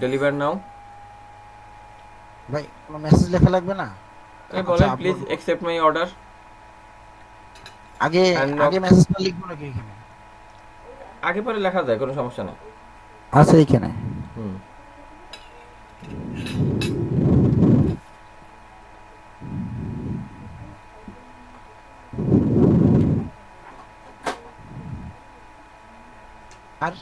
Deliver নাও। ভাই কোনো message লেখা লাগবে না? এই আচ্ছা বলেন please upload accept my order আগে অ্যান্ড আগে নক। মেসেজটা লিখবো নাকি এখানে? আগে পরে লেখা যায়, কোনো সমস্যা নেই। আচ্ছা এখানে। হুম। আর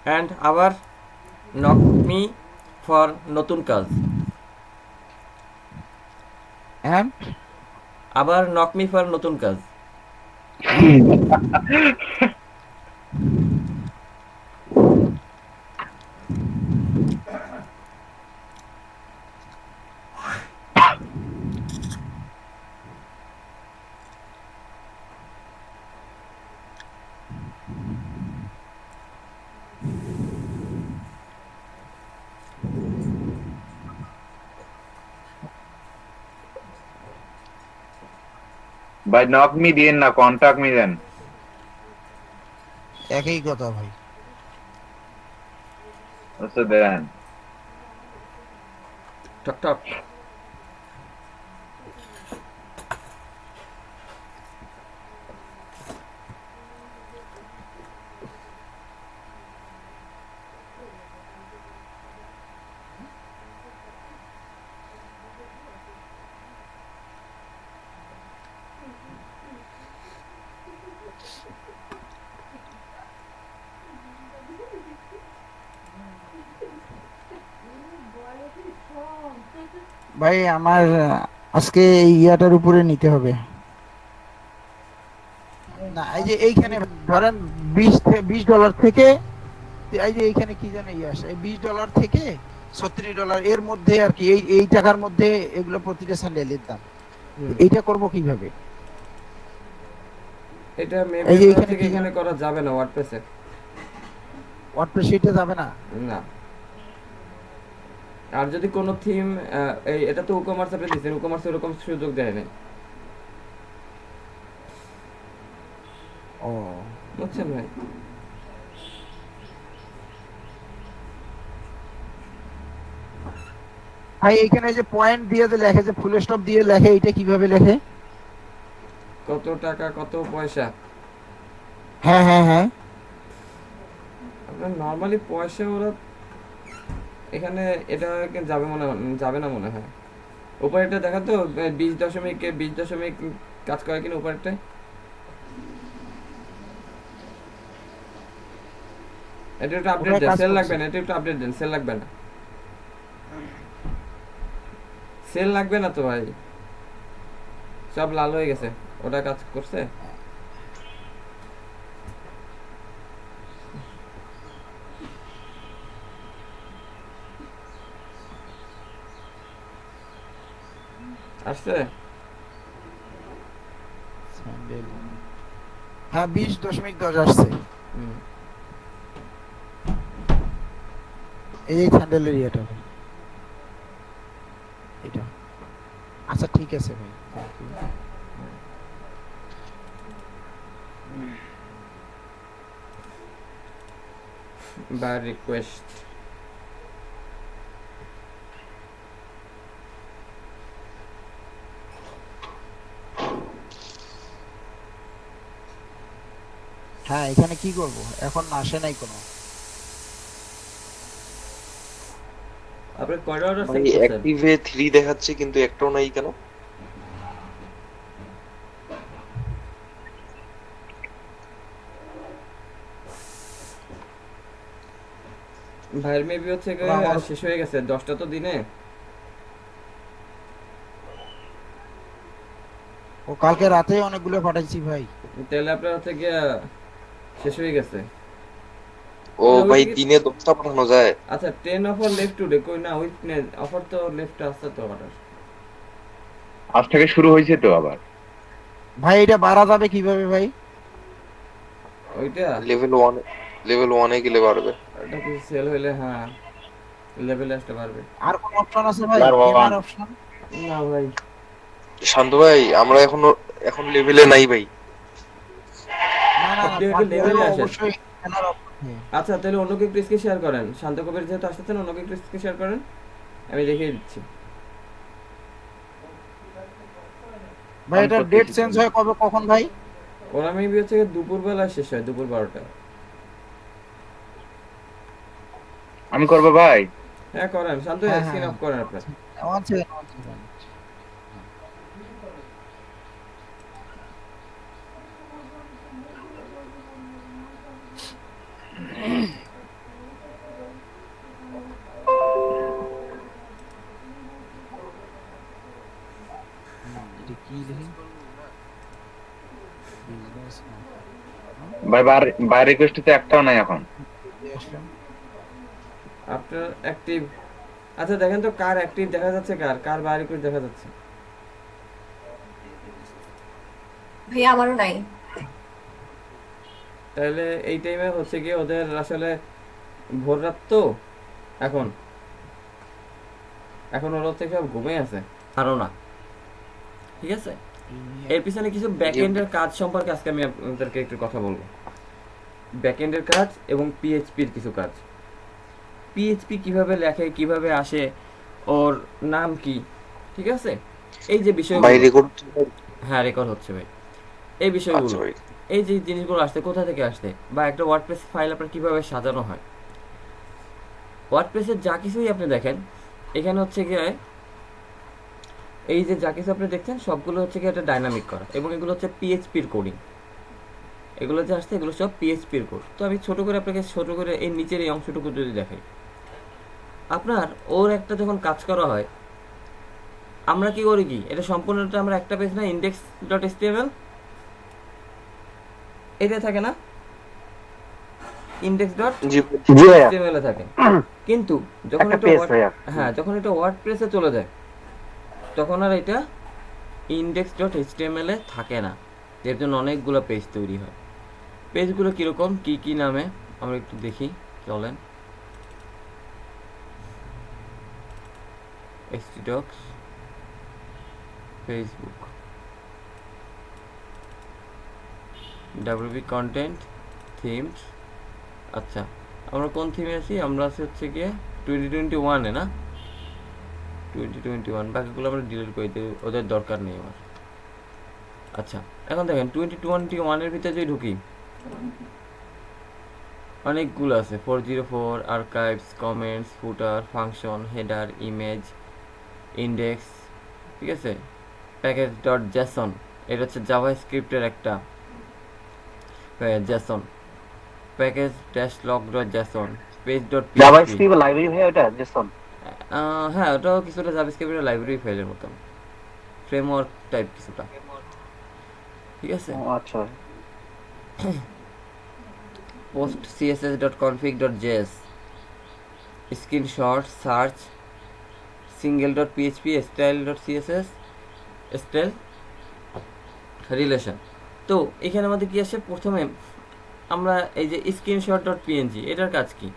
অ্যান্ড আবার নক মি ফর নতুন কাজ। এন্ড আবার নক মি ফর নতুন কাজ। ভাই নক মি দিয়েন না, কন্টাক্ট মি দেন। একই কথা ভাই। আচ্ছা দেন। টক টক। ভাই আমার আজকে এই ইয়াটার উপরে নিতে হবে। না এই যে এইখানে ধরেন 20 ডলার থেকে এই যে এইখানে কি জানে ইয়ে আসে, এই $20 থেকে $36 এর মধ্যে আর কি, এই এই টাকার মধ্যে এগুলো প্রতিটা স্যান্ডেলের দাম। এইটা করব কিভাবে? এটা মেবি এই যে মনে এইখানে হচ্ছে কি কি এখানে জানে করা যাবে না ওয়ার্ডপ্রেসে। ওয়ার্ডপ্রেস এটা যাবে না? না। আর যদি কোনো থিম, এই এটা তো উকমার্স আপনি দিচ্ছেন, উকমার্স এরকম সুযোগ দেয় নাই, ও বুঝছেন ভাই? ভাই এইখানে যে পয়েন্ট দিয়ে যে লেখে, যে ফুল স্টপ দিয়ে লেখে, এটা কিভাবে লেখে? কত টাকা কত পয়সা? হ্যাঁ হ্যাঁ হ্যাঁ। আপনার নর্মালি পয়সা ওরা এখানে এটা যাবে যাবে না মনে হয়। উপরে এটা দেখা তো 20.20 কাজ করে কিনা উপরেরটায়। এটা একটু আপডেট ওটাই দেন, কাজ সেল করছে। লাগবে না, এটা একটু আপডেট দেন, সেল লাগবে না, সেল লাগবে না তো ভাই, সব লাল হয়ে গেছে। ওটা কাজ করছে। আসছে। স্যান্ডেল, হ্যাঁ 20.10 আসছে। হুম। এই স্যান্ডেলের ইয়েটা ভাই, এটা। আচ্ছা ঠিক আছে ভাই, থ্যাংক ইউ। বা রিকোয়েস্ট। হ্যাঁ এখানে কি করব? এখন আসে নাই কোনো। আপনি কয়টা অর্ডার ভাই সেল করছেন? অ্যাক্টিভে 3 দেখাচ্ছে কিন্তু একটাও নাই কেন? ভাইয়ের মেবি হচ্ছে ওরা আমার, শেষ হয়ে গেছে 10টা তো দিনে। ও কালকে রাতে অনেকগুলো পাঠাইছি ভাই। তাহলে আপনার হচ্ছে গিয়ে শেষ হয়ে গেছে। ও ওই ভাই দিকে। দিনে 10টা পাঠানো যায়? আচ্ছা 10 অফার লেফট টুডে, কই না উইকনেস অফার তো লেফট আসছে তো অর্ডার। আজ থেকে শুরু হয়েছে তো আবার। ভাই এটা বাড়া যাবে কিভাবে ভাই? ওইটা লেভেল 1, লেভেল 1 এ গেলে বাড়বে। ওটা কিছু সেল হইলে হ্যাঁ লেভেলে আসতে পারবে। আর কোন অপশন আছে ভাই, এবার ওয়ান। কেনার অপশন? না ভাই। শান্ত ভাই আমরা এখন লেভেলে নাই ভাই। না না না, আপনি আগে তারপরেও লেভেলে আসেন। অবশ্যই কেনার অপশন হ্যাঁ। আচ্ছা তাহলে অন্যকে একটু স্ক্রিন শেয়ার করেন, শান্ত কবির যেহেতু আসতেছেন অন্যকে একটু স্ক্রিন শেয়ার করেন, আমি দেখিয়ে দিচ্ছি। ভাই এটা ডেট চেঞ্জ হয় কবে কখন ভাই? ওরা মেবি হচ্ছে গিয়ে দুপুরবেলা শেষ হয়, দুপুর 12টা। আমি করবো ভাই? হ্যাঁ করেন, শান্ত হ্যাঁ স্ক্রিন হ্যাঁ অফ করেন আপনার। One second one second. এটা কি লিখি? বিজনেস ভাই বাই রিকোয়েস্ট তো একটাও নাই এখন। আসলাম। আপনার অ্যাক্টিভ, আচ্ছা দেখেন তো কার অ্যাক্টিভ দেখা যাচ্ছে, কার কার বাড়ি করে দেখা যাচ্ছে। ভাইয়া আমারও নাই। তাহলে এই টাইমে হচ্ছে গিয়ে ওদের আসলে ভোর রাত তো এখন, এখন ওরা হচ্ছে সব ঘুমিয়ে আছে আরো না, ঠিক আছে। এর পিছনে কিছু ব্যাকএন্ডের কাজ সম্পর্কে আজকে আমি আপনাদেরকে একটু কথা বলবো। ব্যাকএন্ডের কাজ এবং পিএইচপির কিছু কাজ। পিএইচপি কিভাবে লেখে, কিভাবে আসে, ওর নাম কি, ঠিক আছে, এই যে ভাই বিষয়গুলো। রেকর্ড। হ্যাঁ রেকর্ড হচ্ছে ভাই। এই আচ্ছা বিষয়গুলো, ভাই। এই যে জিনিসগুলো আসছে কোথা থেকে আসছে, বা একটা ওয়ার্ডপ্রেস ফাইল আপনার কিভাবে সাজানো হয়। ওয়ার্ডপ্রেসের যা কিছুই আপনি দেখেন এখানে হচ্ছে গিয়ে, এই যে যা কিছু আপনি দেখছেন সবগুলো হচ্ছে গিয়ে একটা ডাইনামিক করা, এবং এগুলো হচ্ছে পিএইচপির কোডিং। এগুলো যে আসছে এগুলো সব পিএইচপির কোড। তো আমি ছোট করে আপনাকে ছোট করে এই নিচের এই অংশটুকু যদি দেখাই, আপনার ওর একটা যখন কাজ করা হয় আমরা কি করি, কি এটা সম্পূর্ণটা আমরা একটা পেজ না ইন্ডেক্স ডট এসটিএমএল এটা থাকে না, ইন্ডেক্স ডট জি এসটিএমএল এ থাকে, কিন্তু যখন একটা এটা পেজ ভাইয়া। হ্যাঁ যখন এটা ওয়ার্ডপ্রেসে চলে যায় তখন আর এটা ইন্ডেক্স ডট এইচটিএমএল এ থাকে না, এর জন্য অনেকগুলো পেজ তৈরি হয়। পেজগুলো কীরকম, কি কি নামে আমরা একটু দেখি, চলেন। htdocs, Facebook, wp content, themes. আচ্ছা আমরা কোন থিমে আছি, আমরা আছি হচ্ছে গিয়ে 2021-এ না, 2021, বাকিগুলো আমরা ডিলিট করে দিই, ওদের দরকার নেই আমার। আচ্ছা এখন দেখেন 2021-এর ভিতরে যদি ঢুকি অনেকগুলো আছে, 404, আর্কাইভস, কমেন্টস, ফুটার, ফাংশন, হেডার, ইমেজ, ইন্ডেক্স, ঠিক আছে। প্যাকেজ ডট জেসন, এটা হচ্ছে জাভা স্ক্রিপ্টের একটা Jason. Package dash log dot Jason, page dot Java script library ভাই ওটা জেসন? হ্যাঁ ওটাও কিছুটা জাভা স্ক্রিপ্টের লাইব্রেরি ফাইলের মতন, ফ্রেমওয়ার্ক টাইপ কিছুটা, ঠিক আছে। ও আচ্ছা। Post CSS dot config dot JS, screenshot, search, single dot PHP, style dot CSS, style relation. তো এখানে আমাদের কি আসে, প্রথমে আমরা এই যে স্ক্রিনশট ডট পিএনজি, এটার কাজ কি,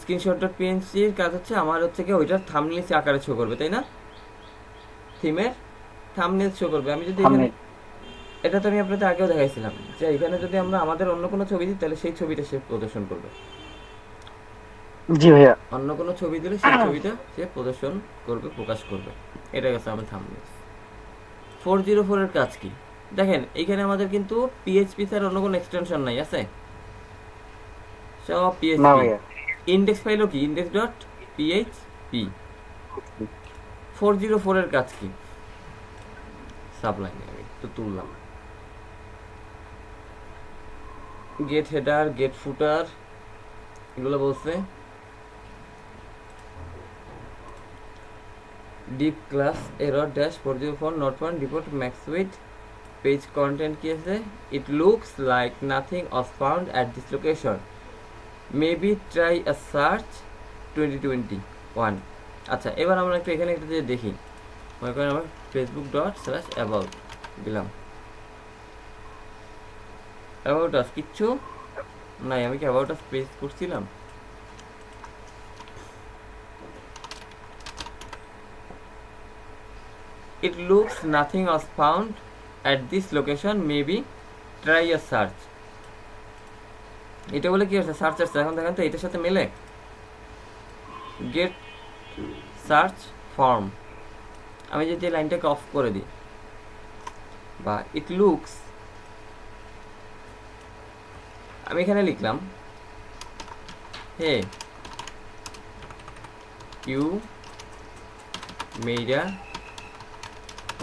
স্ক্রিনশট ডট পিএনজির কাজ হচ্ছে আমার হচ্ছে কি ওইটার থাম্বনেল আকারে শো করবে, তাই না, থিমের থাম্বনেল শো করবে। আমি যদি এখানে, এটা তো আমি আপনাদের আগেও দেখাইছিলাম যে এখানে যদি আমরা আমাদের অন্য কোনো ছবি দিই তাহলে সেই ছবিটা সে প্রদর্শন করবে। জি ভাইয়া। অন্য কোনো ছবি দিলে সেই ছবিটা সে প্রদর্শন করবে, প্রকাশ করবে। এটা গেছে আমার থাম্বনেল। 404 এর কাজ কি দেখেন, এইখানে আমাদের কিন্তু পিএইচপি ছাড়া অন্য কোনো এক্সটেনশন নাই, আছে সব না পিএইচপি। ভাইয়া। ইন্ডেক্স ফাইলও কি ইন্ডেক্স ডট পিএইচপি। 404 এর কাজ কি, সাবলাইন একটু তুললাম, গেট হেডার, গেট ফুটার, এগুলো বলছে। Deep class error dash 404 not found report max with page content কি আছে, it looks like nothing was found at this location, maybe try a search 2021। আচ্ছা এবার আমরা একটু এখানে একটা যে দেখি, মনে করেন আমার ফেসবুক ডট স্ল্যাশ অ্যাবাউট দিলাম, অ্যাবাউট আস কিচ্ছু নাই, আমি কি অ্যাবাউট আস পেজ করছিলাম, it looks nothing was found at this location, maybe try a search, এটা বলে কি হচ্ছে সার্চ আসছে, এখন দেখেন তো এটার সাথে মেলে গেট সার্চ ফর্ম। আমি যদি এই লাইনটাকে অফ করে দিই বা ইট লুকস, আমি এখানে লিখলাম hey you made a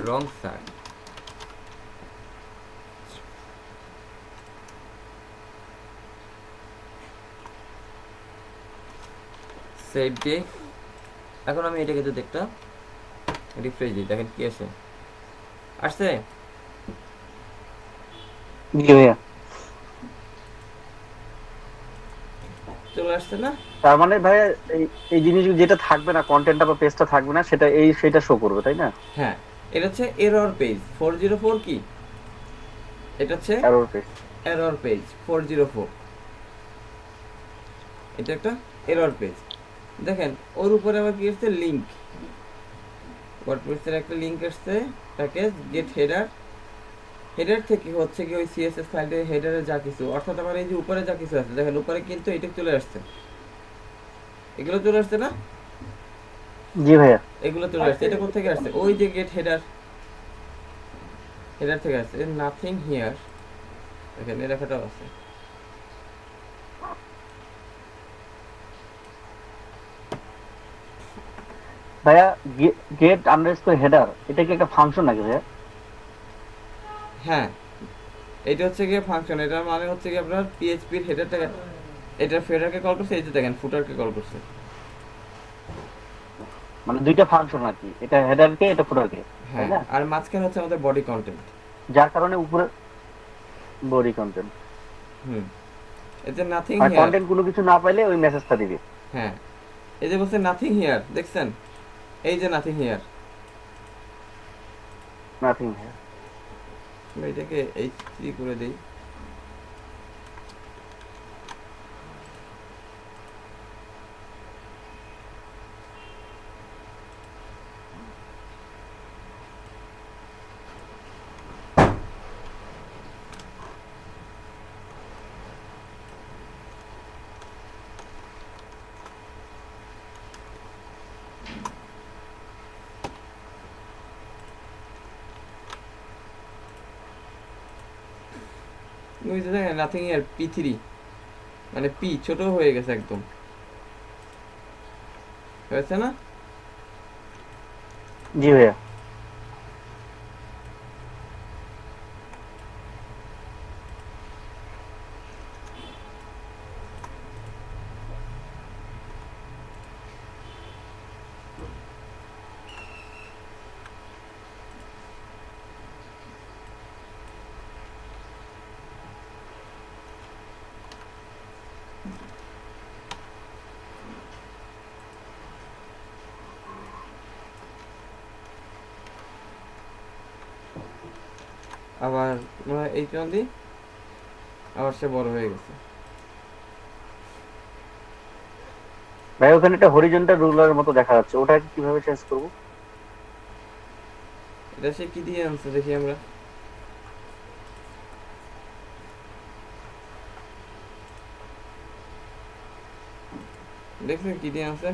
wrong search, save day. এখন আমি এটাকে যদি একটা রিফ্রেশ দিই, দেখেন কি আসে, আসছে। জি ভাইয়া। চলে আসছে না? তার মানে ভাইয়া এই জিনিস যেটা থাকবে না, কন্টেন্টটা বা পেজটা থাকবে না, সেটা শো করবে, তাই না? হ্যাঁ, এটা হচ্ছে এরর পেজ 404। কি এটা হচ্ছে এরর পেজ। এরর পেজ 404, এটা একটা এরর পেজ। দেখেন ওর উপরে আবার কি আসছে, লিংক, ওয়ার্ডপ্রেসের একটা লিংক আসছে, প্যাকেজ গেট হেডার। হেডার থেকে হচ্ছে কি ওই সিএসএস ফাইলের হেডারে যা কিছু, অর্থাৎ আমার এই যে উপরে যা কিছু আছে, দেখেন উপরে কিন্তু এটা চলে আসছে, এগুলো চলে আসছে না? জি ভাইয়া। এগুলো চলে আসছে। এটা কোথা থেকে আসছে? ওই যে গেট হেডার, হেডার থেকে আসছে। নাথিং হিয়ার, দেখেন এই লেখাটাও আছে। ভাইয়া গেট আন্ডারস্কোর হেডার, এটা কি একটা ফাংশন নাকি ভাইয়া? হ্যাঁ, এটা হচ্ছে গিয়ে ফাংশন। এটার মানে হচ্ছে কি আপনার পিএইচপির হেডারটাকে, এটা হেডারকে কল করছে, এই যে দেখেন ফুটারকে কল করছে। মানে দুইটা ফাংশন আর কি, এটা হেডারকে, এটা ফুটারকে, তাই হ্যাঁ, না? আর মাঝখানে হচ্ছে আমাদের বডি কন্টেন্ট, যার কারণে উপরে বডি কন্টেন্ট। হুম, এতে নাথিং আর হিয়ার। কন্টেন্ট কোনো কিছু না পাইলে ওই মেসেজটা দিবে। হ্যাঁ, এই যে বলছে নাথিং হিয়ার, দেখছেন? এই যে নাথিং হিয়ার, নাথিং ভাইয়া। এটাকে H3 করে দেই। ওই যে দেখেন নাথিং হিয়ার P3, মানে পি ছোট হয়ে গেছে একদম, হয়েছে না? জি ভাইয়া। আবার এই চন্দি, আবার সে বড় হয়ে গেছে। ভাই ওখানে একটা হরিজন্টাল রুলারের মতো দেখা যাচ্ছে, ওটা কিভাবে চেঞ্জ করব? এটা সে কি দিয়ে আনছে দেখি আমরা। দেখছেন কি দিয়ে আনছে?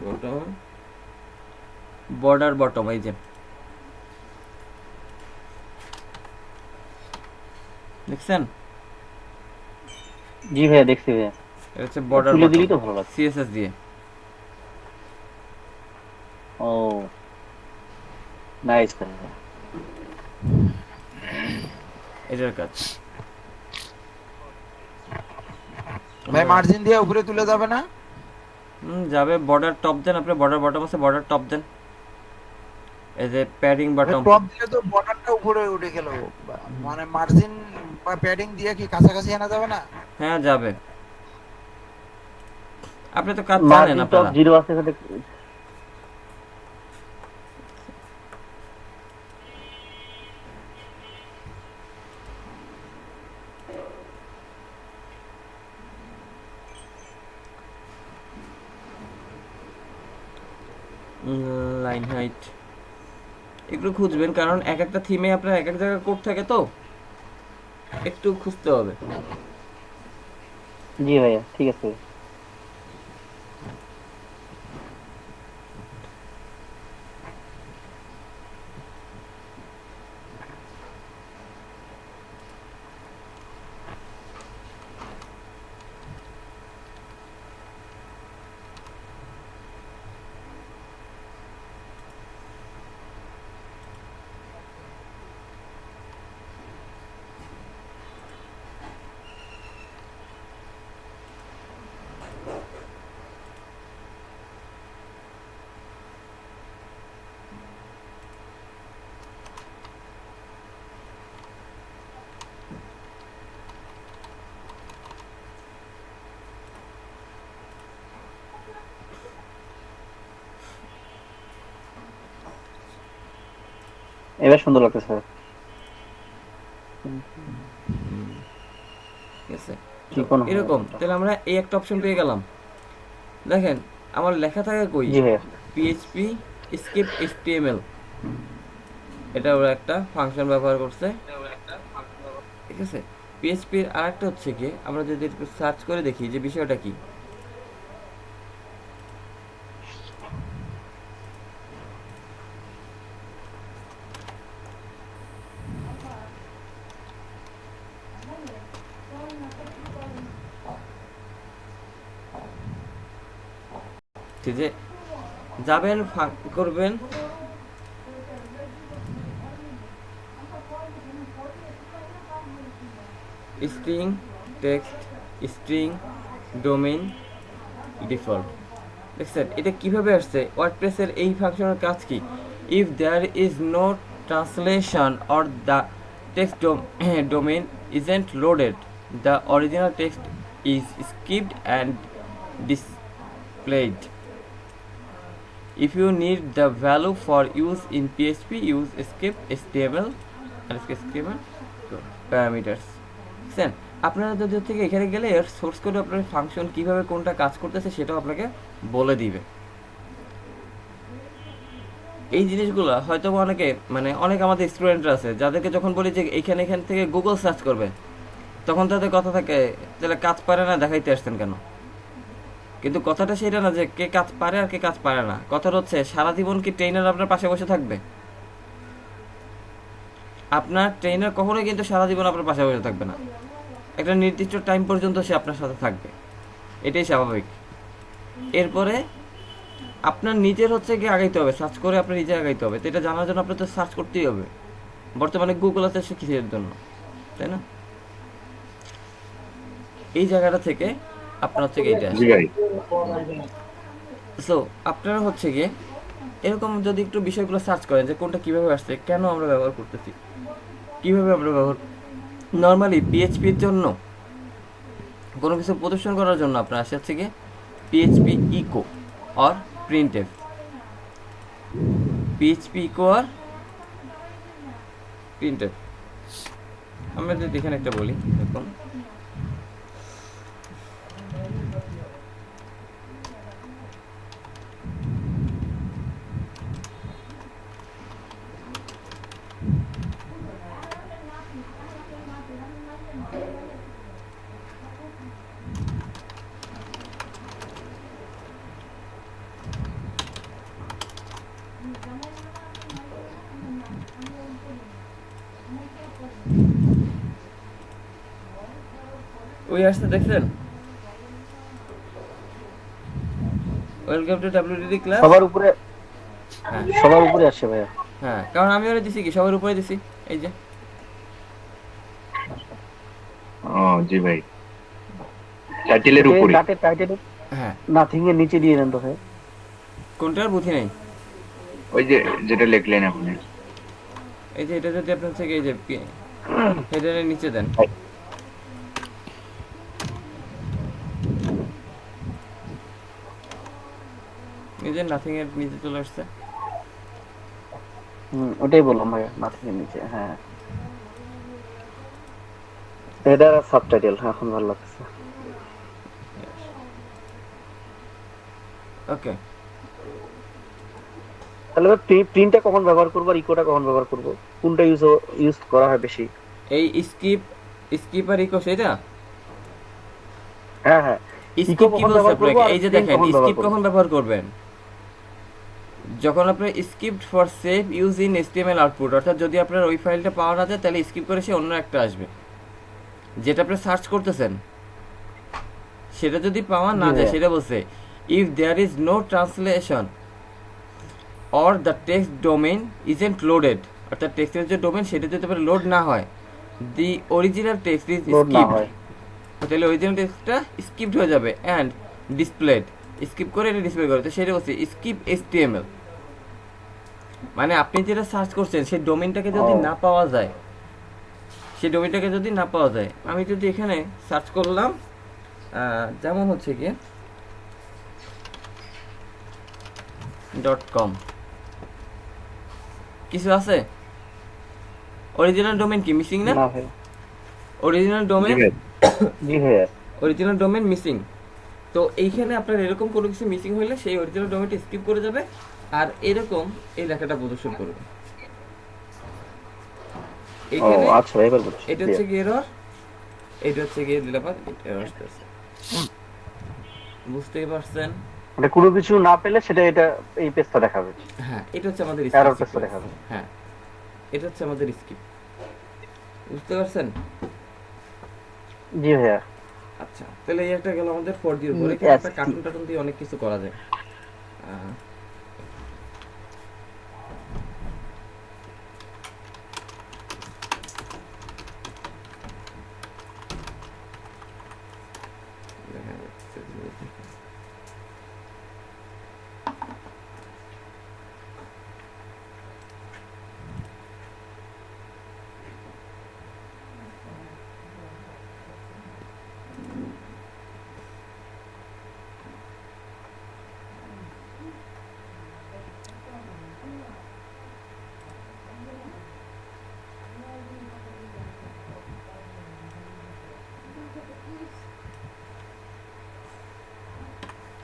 বটম, বর্ডার বটম, এই যে দেখছেন? জি ভাইয়া দেখছি ভাইয়া। এটা হচ্ছে বর্ডার তুলে দিলেই বটম, তো ভালো লাগছে। সিএসএস দিয়ে। ও নাইস ভাইয়া। এটার কাজ। ভাই মার্জিন দিয়ে উপরে তুলে যাবে না? যাবে। বর্ডার টপ দেন আপনি, বর্ডার বটম আছে, বর্ডার টপ দেন। এই যে প্যাডিং বটম, টপ দিলে তো বর্ডারটা উপরে উঠে গেল, মানে মার্জিন বা প্যাডিং দিয়ে কি কাছাকাছি আনা যাবে না? হ্যাঁ যাবে। আপনি তো কাজ জানেন মার্জিন টপ আপনারা। 0 আছে সাথে। লাইন হাইট একটু খুঁজবেন, কারণ এক একটা থিমে আপনার এক এক জায়গায় কোড থাকে, তো একটু খুঁজতে হবে। জি ভাইয়া, ঠিক আছে। এবার সুন্দর লাগতেছে। ঠিক আছে, কি কোন এরকম তাহলে আমরা এই একটা অপশন পেয়ে গেলাম। দেখেন আমার লেখা থাকে কই, জি ভাইয়া। পিএইচপি স্কিপ এইচটিএমএল, এটা ওরা একটা ফাংশন ব্যবহার করছে। ঠিক আছে, পিএইচপির আরেকটা হচ্ছে কি, আমরা যদি একটু সার্চ করে দেখি যে বিষয়টা কি। ঠিক আছে, যাবেন করবেন string text string domain default. দেখছেন এটা কিভাবে আসছে? ওয়ার্ডপ্রেসের এই ফাংশনের কাজ কি? If there is no translation or the text domain isn't loaded, the original text is escaped and displayed. If you need the value for use in PHP, use skip HTML and HTML parameters. বুঝছেন? আপনারা যদি থেকে এখানে গেলে এর source code আপনার function কিভাবে কোনটা কাজ করতেছে সেটাও আপনাকে বলে দিবে। এই জিনিসগুলো হয়তো অনেকে অনেক আমাদের স্টুডেন্টরা আছে যাদেরকে যখন বলি যে এখান থেকে গুগল সার্চ করবে, তখন তাদের কথা থাকে তাহলে কাজ পারে না, দেখাইতে আসছেন কেন? কিন্তু কথাটা সেটা না যে কে কাজ পারে আর কে কাজ পারে না। কথাটা হচ্ছে সারা জীবন কি ট্রেনার আপনার পাশে বসে থাকবে? আপনার ট্রেনার কখনোই কিন্তু সারা জীবন আপনার পাশে বসে থাকবে না, একটা নির্দিষ্ট টাইম পর্যন্ত সে আপনার সাথে থাকবে, এটাই স্বাভাবিক। এরপরে আপনার নিজের হচ্ছে গিয়ে আগাইতে হবে, সার্চ করে আপনার নিজে আগাইতে হবে। তো এটা জানার জন্য আপনার তো সার্চ করতেই হবে। বর্তমানে গুগল আছে সে কিসের জন্য, তাই না? এই জায়গাটা থেকে আপনার হচ্ছে গিয়ে এটা জি ভাই। সো আপনারা হচ্ছে গিয়ে এরকম যদি একটু বিষয়গুলো সার্চ করেন যে কোনটা কীভাবে আসছে, কেন আমরা ব্যবহার করতেছি, কীভাবে আমরা ব্যবহার নর্মালি পিএইচপির জন্য কোনো কিছু প্রদর্শন করার জন্য আপনার আসে হচ্ছে গিয়ে PHP echo or printf. PHP echo আর প্রিন্টএফ আমরা যদি এখানে একটা বলি, দেখুন ওই আসতে দেখছেন, ওয়েলকাম টু WDD ক্লাস। সবার উপরে, হ্যাঁ সবার উপরে আসছে ভাইয়া। হ্যাঁ, কারণ আমি ওরা দিছি কি সবার উপরে দিছি, এই যে ও জি ভাই, টাইটেলের উপরে। টাইটেল হ্যাঁ নাথিং এর নিচে দিয়ে দেন তো ভাই। কোনটার বুঝি নাই, ওই যে যেটা লিখলেন আপনি। এই যে এটা যদি আপনার থেকে এই যে হেডারের নিচে দেন, এই যে নাথিং এর নিচে চলে আসছে। ওটাই বললাম ভাইয়া, নাথিং এর নিচে। হ্যাঁ, হেডার আর সাবটাইটেল এখন ভালো লাগছে। ওকে, তাহলে প্রিন্টটা কখন ব্যবহার করবো আর ইকোটা কখন ব্যবহার করবো, কোনটা ইউজ করা হয় বেশি? এই স্কিপ আর ইকো সেটা হ্যাঁ হ্যাঁ, ইকো স্কিপ কি কখন বলছে ব্যবহার করবো আপনাকে? আর এই যে প্রিন্ট দেখেন, কখন ব্যবহার স্কিপ করবো? কখন ব্যবহার করবেন? যখন আপনার escaped for safe use in HTML output, অর্থাৎ যদি আপনার ওই ফাইলটা পাওয়া না যায় তাহলে স্কিপ করে সে অন্য একটা আসবে, যেটা আপনি সার্চ করতেছেন সেটা যদি পাওয়া না জি যায়, ভাইয়া। সেটা বলছে if there is no translation or the text domain isn't loaded, অর্থাৎ টেক্সটের যে ডোমেইন সেটা যদি আপনার লোড না হয়, দি অরিজিনাল টেক্সট ইজ লোড না স্কিপড, হয়। তাহলে অরিজিনাল টেক্সটটা স্কিপড হয়ে যাবে অ্যান্ড ডিসপ্লেড, স্কিপ করে এটা ডিসপ্লে করে, তো সেটা বলছে স্কিপ HTML। মানে আপনি যেটা সার্চ করছেন সেই ডোমেইনটাকে যদি ও। না পাওয়া যায়, সেই ডোমেইনটাকে যদি না পাওয়া যায়, আমি যদি এখানে সার্চ করলাম যেমন হচ্ছে কি .com, কিছু আছে? অরিজিনাল ডোমেইন কি মিসিং না? না ভাই। অরিজিনাল ডোমেইন, জি ভাইয়া। Original domain missing. তো এইখানে আপনার এরকম কোনো কিছু মিসিং হলে সেই অরিজিনাল ডোমেইনটা স্কিপ করে যাবে আর এরকম এই লেখাটা প্রদর্শন করবে। ও এইখানে আচ্ছা, এবার বুঝছি। এটা হচ্ছে কি এরর, এটা হচ্ছে গিয়ে দিলে পর এরর আসতেছে, বুঝতেই পারছেন? মানে কোনো কিছু না পেলে সেটা এটা এই পেজটা দেখাবে, হ্যাঁ, এটা হচ্ছে আমাদের এরর স্কিপ। পেজটা দেখাবে। হ্যাঁ, এটা হচ্ছে আমাদের স্কিপ, বুঝতে পারছেন? জি ভাইয়া। আচ্ছা, তাহলে এই একটা গেল আমাদের 4G এর উপরে। Yes, একটা কার্টুন টার্টুন দিয়ে অনেক কিছু করা যায়। আহ, দেখা যাচ্ছে যে-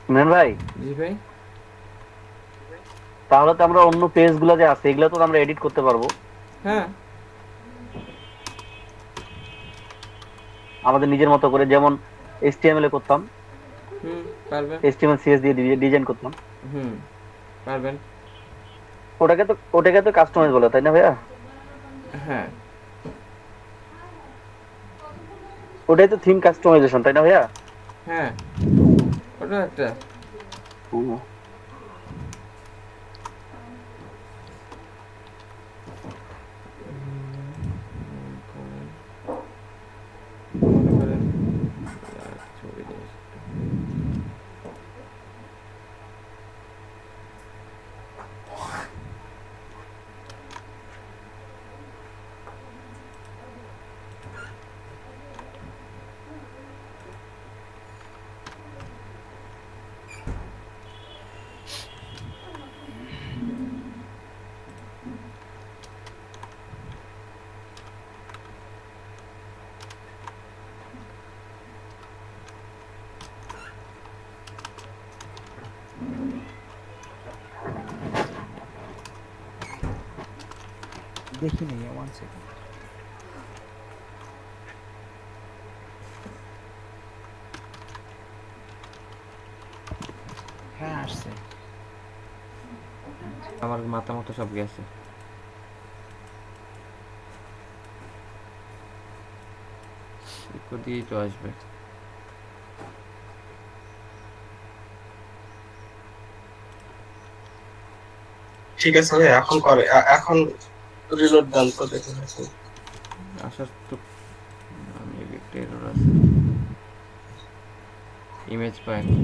মেন ভাই, জি ভাই। তাহলে তো আমরা অন্য পেজ গুলো যে আছে এগুলো তো আমরা এডিট করতে পারবো হ্যাঁ, আমাদের নিজের মতো করে, যেমন HTML এ করতাম, পারবেন। HTML CSS দিয়ে ডিজাইন করতাম। পারবেন। ওটাকে তো কাস্টমাইজ বলে, তাই না ভাইয়া? হ্যাঁ, ওটাই তো থিম কাস্টমাইজেশন, তাই না ভাইয়া? হ্যাঁ, ওটা একটা। মনে করেন ছবি নিয়ে এসে- দেখি নেই, 1 সেকেন্ড। হ্যাঁ আসছে। আমার মাথা মতো সব গেছে। ইকো দিয়েই তো আসবে। ঠিক আছে ভাই, এখন করে এখন রিলোড ডান তো দেখে নিচ্ছি। আসার তো আমি একটা এরর আছে, ইমেজ পাইনি।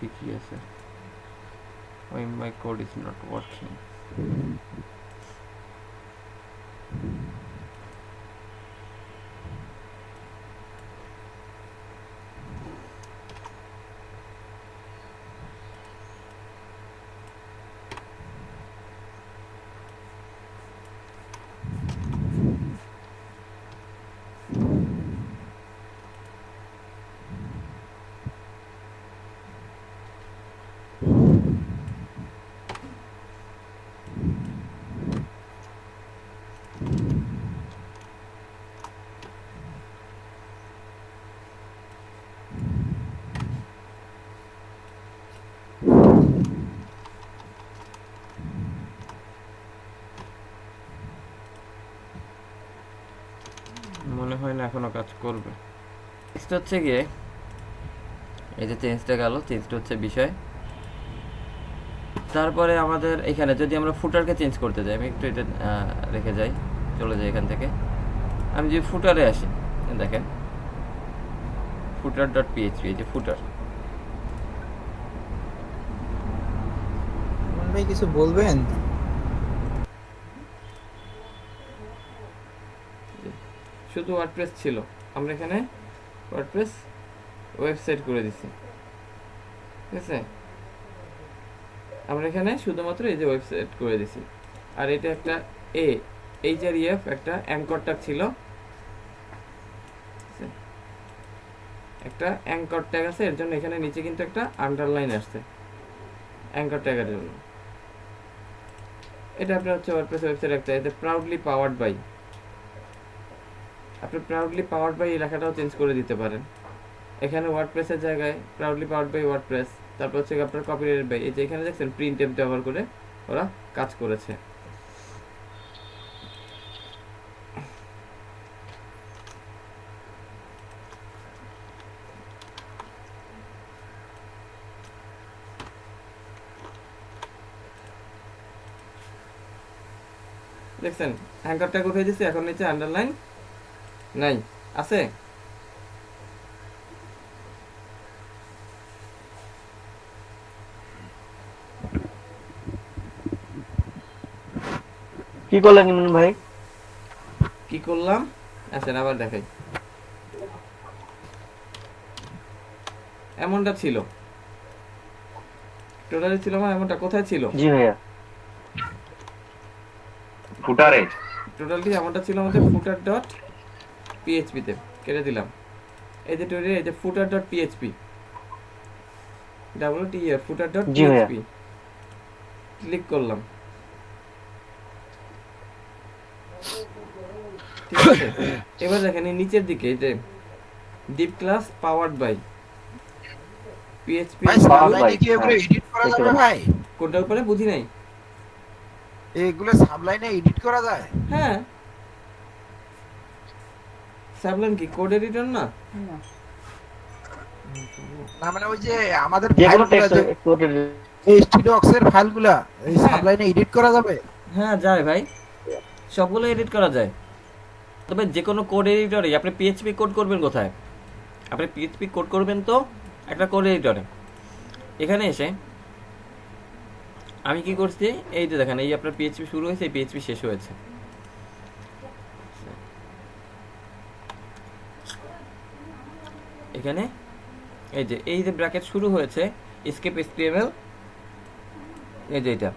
ঠিকই আছে। Why my code is not working? মনে হয় না এখনো কাজ করবে। নেক্সট হচ্ছে গিয়ে এই যে চেঞ্জটা গেল, চেঞ্জটা হচ্ছে বিষয়। তারপরে আমাদের এখানে যদি আমরা ফুটারকে চেঞ্জ করতে যাই, আমি একটু এটা রেখে যাই, চলে যাই এখান থেকে। আমি যদি ফুটারে আসি, দেখেন ফুটার ডট পিএইচপি, এই যে ফুটার। ভাই কিছু বলবেন? শুধু ওয়ার্ডপ্রেস ছিল, আমরা এখানে ওয়ার্ডপ্রেস ওয়েবসাইট করে দিছি, ঠিক আছে? আমরা এখানে শুধুমাত্র এই যে ওয়েবসাইট করে দিছি। আর এটা একটা এইচআরইএফ একটা অ্যাঙ্কর ট্যাগ ছিল, একটা অ্যাঙ্কর ট্যাগ আছে, এর জন্য এখানে নিচে কিন্তু একটা আন্ডারলাইন আসছে অ্যাঙ্কর ট্যাগের জন্য। এটা আপনার হচ্ছে ওয়ার্ডপ্রেস ওয়েবসাইট একটা, এতে প্রাউডলি পাওয়ার্ড বাই, আপনি প্রাউডলি পাওয়ার্ড বাই এই লেখাটাও চেঞ্জ করে দিতে পারেন। এখানে ওয়ার্ডপ্রেসের জায়গায় প্রাউডলি পাওয়ার্ড বাই ওয়ার্ডপ্রেস, তারপর হচ্ছে আপনার কপিরাইট বাই, এই যে এখানে দেখছেন প্রিন্ট টেপ ব্যবহার করে ওরা কাজ করেছে। দেখছেন অ্যাঙ্কারটা উঠিয়ে দিচ্ছি, এখন নিচে আন্ডারলাইন নাই, আছে? কি করলেন ইমন ভাই? কি করলাম আসেন আবার দেখাই। এমনটা ছিল, টোটালি ছিল আমার এমনটা। কোথায় ছিল? জি ভাইয়া, ফুটারে টোটালটি এমনটা ছিল আমাদের ফুটার ডট পিএইচপি তে, কেটে দিলাম। এই যে টোটালি এই যে ফুটার ডট পিএইচপি, WTF ফুটার ডট জি ভাইয়া। পিএইচপি ক্লিক করলাম, ঠিক আছে? এবার দেখেন এই নিচের দিকে এই যে deep class powered by PHP, ভাই সাবলাইনে কি এগুলো এডিট করা যাবে ভাই? কোনটার উপরে বুঝি নাই। এগুলো সাবলাইনে এডিট করা যায়? হ্যাঁ, সাবলাইন কি কোড এডিটর না? না মানে ওই যে আমাদের যে কোনো ফাইলগুলো, টেক্সট htdocs এর ফাইলগুলা এই সাবলাইনে এডিট করা যাবে? হ্যাঁ যায় ভাই, সবগুলো এডিট করা যায়। তবে যে কোনো কোড এডিটরে আপনি পিএইচপি কোড করবেন কোথায়? আপনি পিএইচপি কোড করবেন তো একটা কোড এডিটরে। এখানে এসে আমি কি করছি, এই যে দেখেন এই আপনার পিএইচপি শুরু হয়েছে, এই পিএইচপি শেষ হয়েছে। এখানে এই যে ব্র্যাকেট শুরু হয়েছে, স্কিপ HTML, এই যে এটা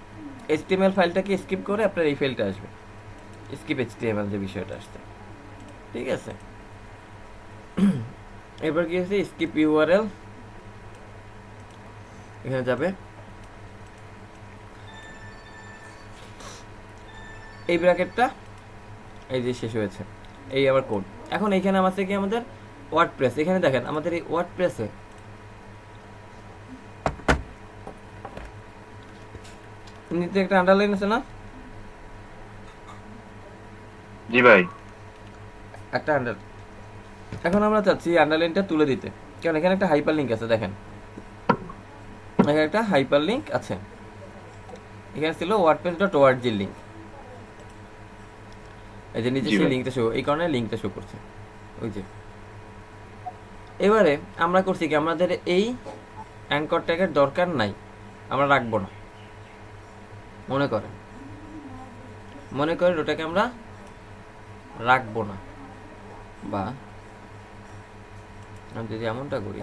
HTML ফাইলটাকে স্কিপ করে আপনার এই ফাইলটা আসবে, স্কিপ HTML যে বিষয়টা আসছে, ঠিক আছে? এরপর কি হচ্ছে স্কিপ URL, এখানে যাবে, এই ব্র্যাকেটটা এই যে শেষ হয়েছে, এই আবার কোড। এখন এইখানে আমাদের কি আমাদের ওয়ার্ডপ্রেস, এখানে দেখেন আমাদের এই ওয়ার্ডপ্রেসে নিচে একটা আন্ডারলাইন আছে না? জি ভাই, একটা আন্ডার, এখন আমরা চাচ্ছি আন্ডারলাইনটা তুলে দিতে, কারণ এখানে একটা হাইপার লিঙ্ক আছে। দেখেন এখানে একটা হাইপার লিঙ্ক আছে, এখানে ছিল wordpress.org লিঙ্ক, এই যে নিচে সেই লিঙ্কটা শো, এই কারণে লিঙ্কটা শো করছে ওই যে। এবারে আমরা করছি কি, আমাদের এই অ্যাঙ্কর ট্যাগের দরকার নাই, আমরা রাখবো না। মনে করেন ওটাকে আমরা রাখবো না, বা আমি যদি এমনটা করি,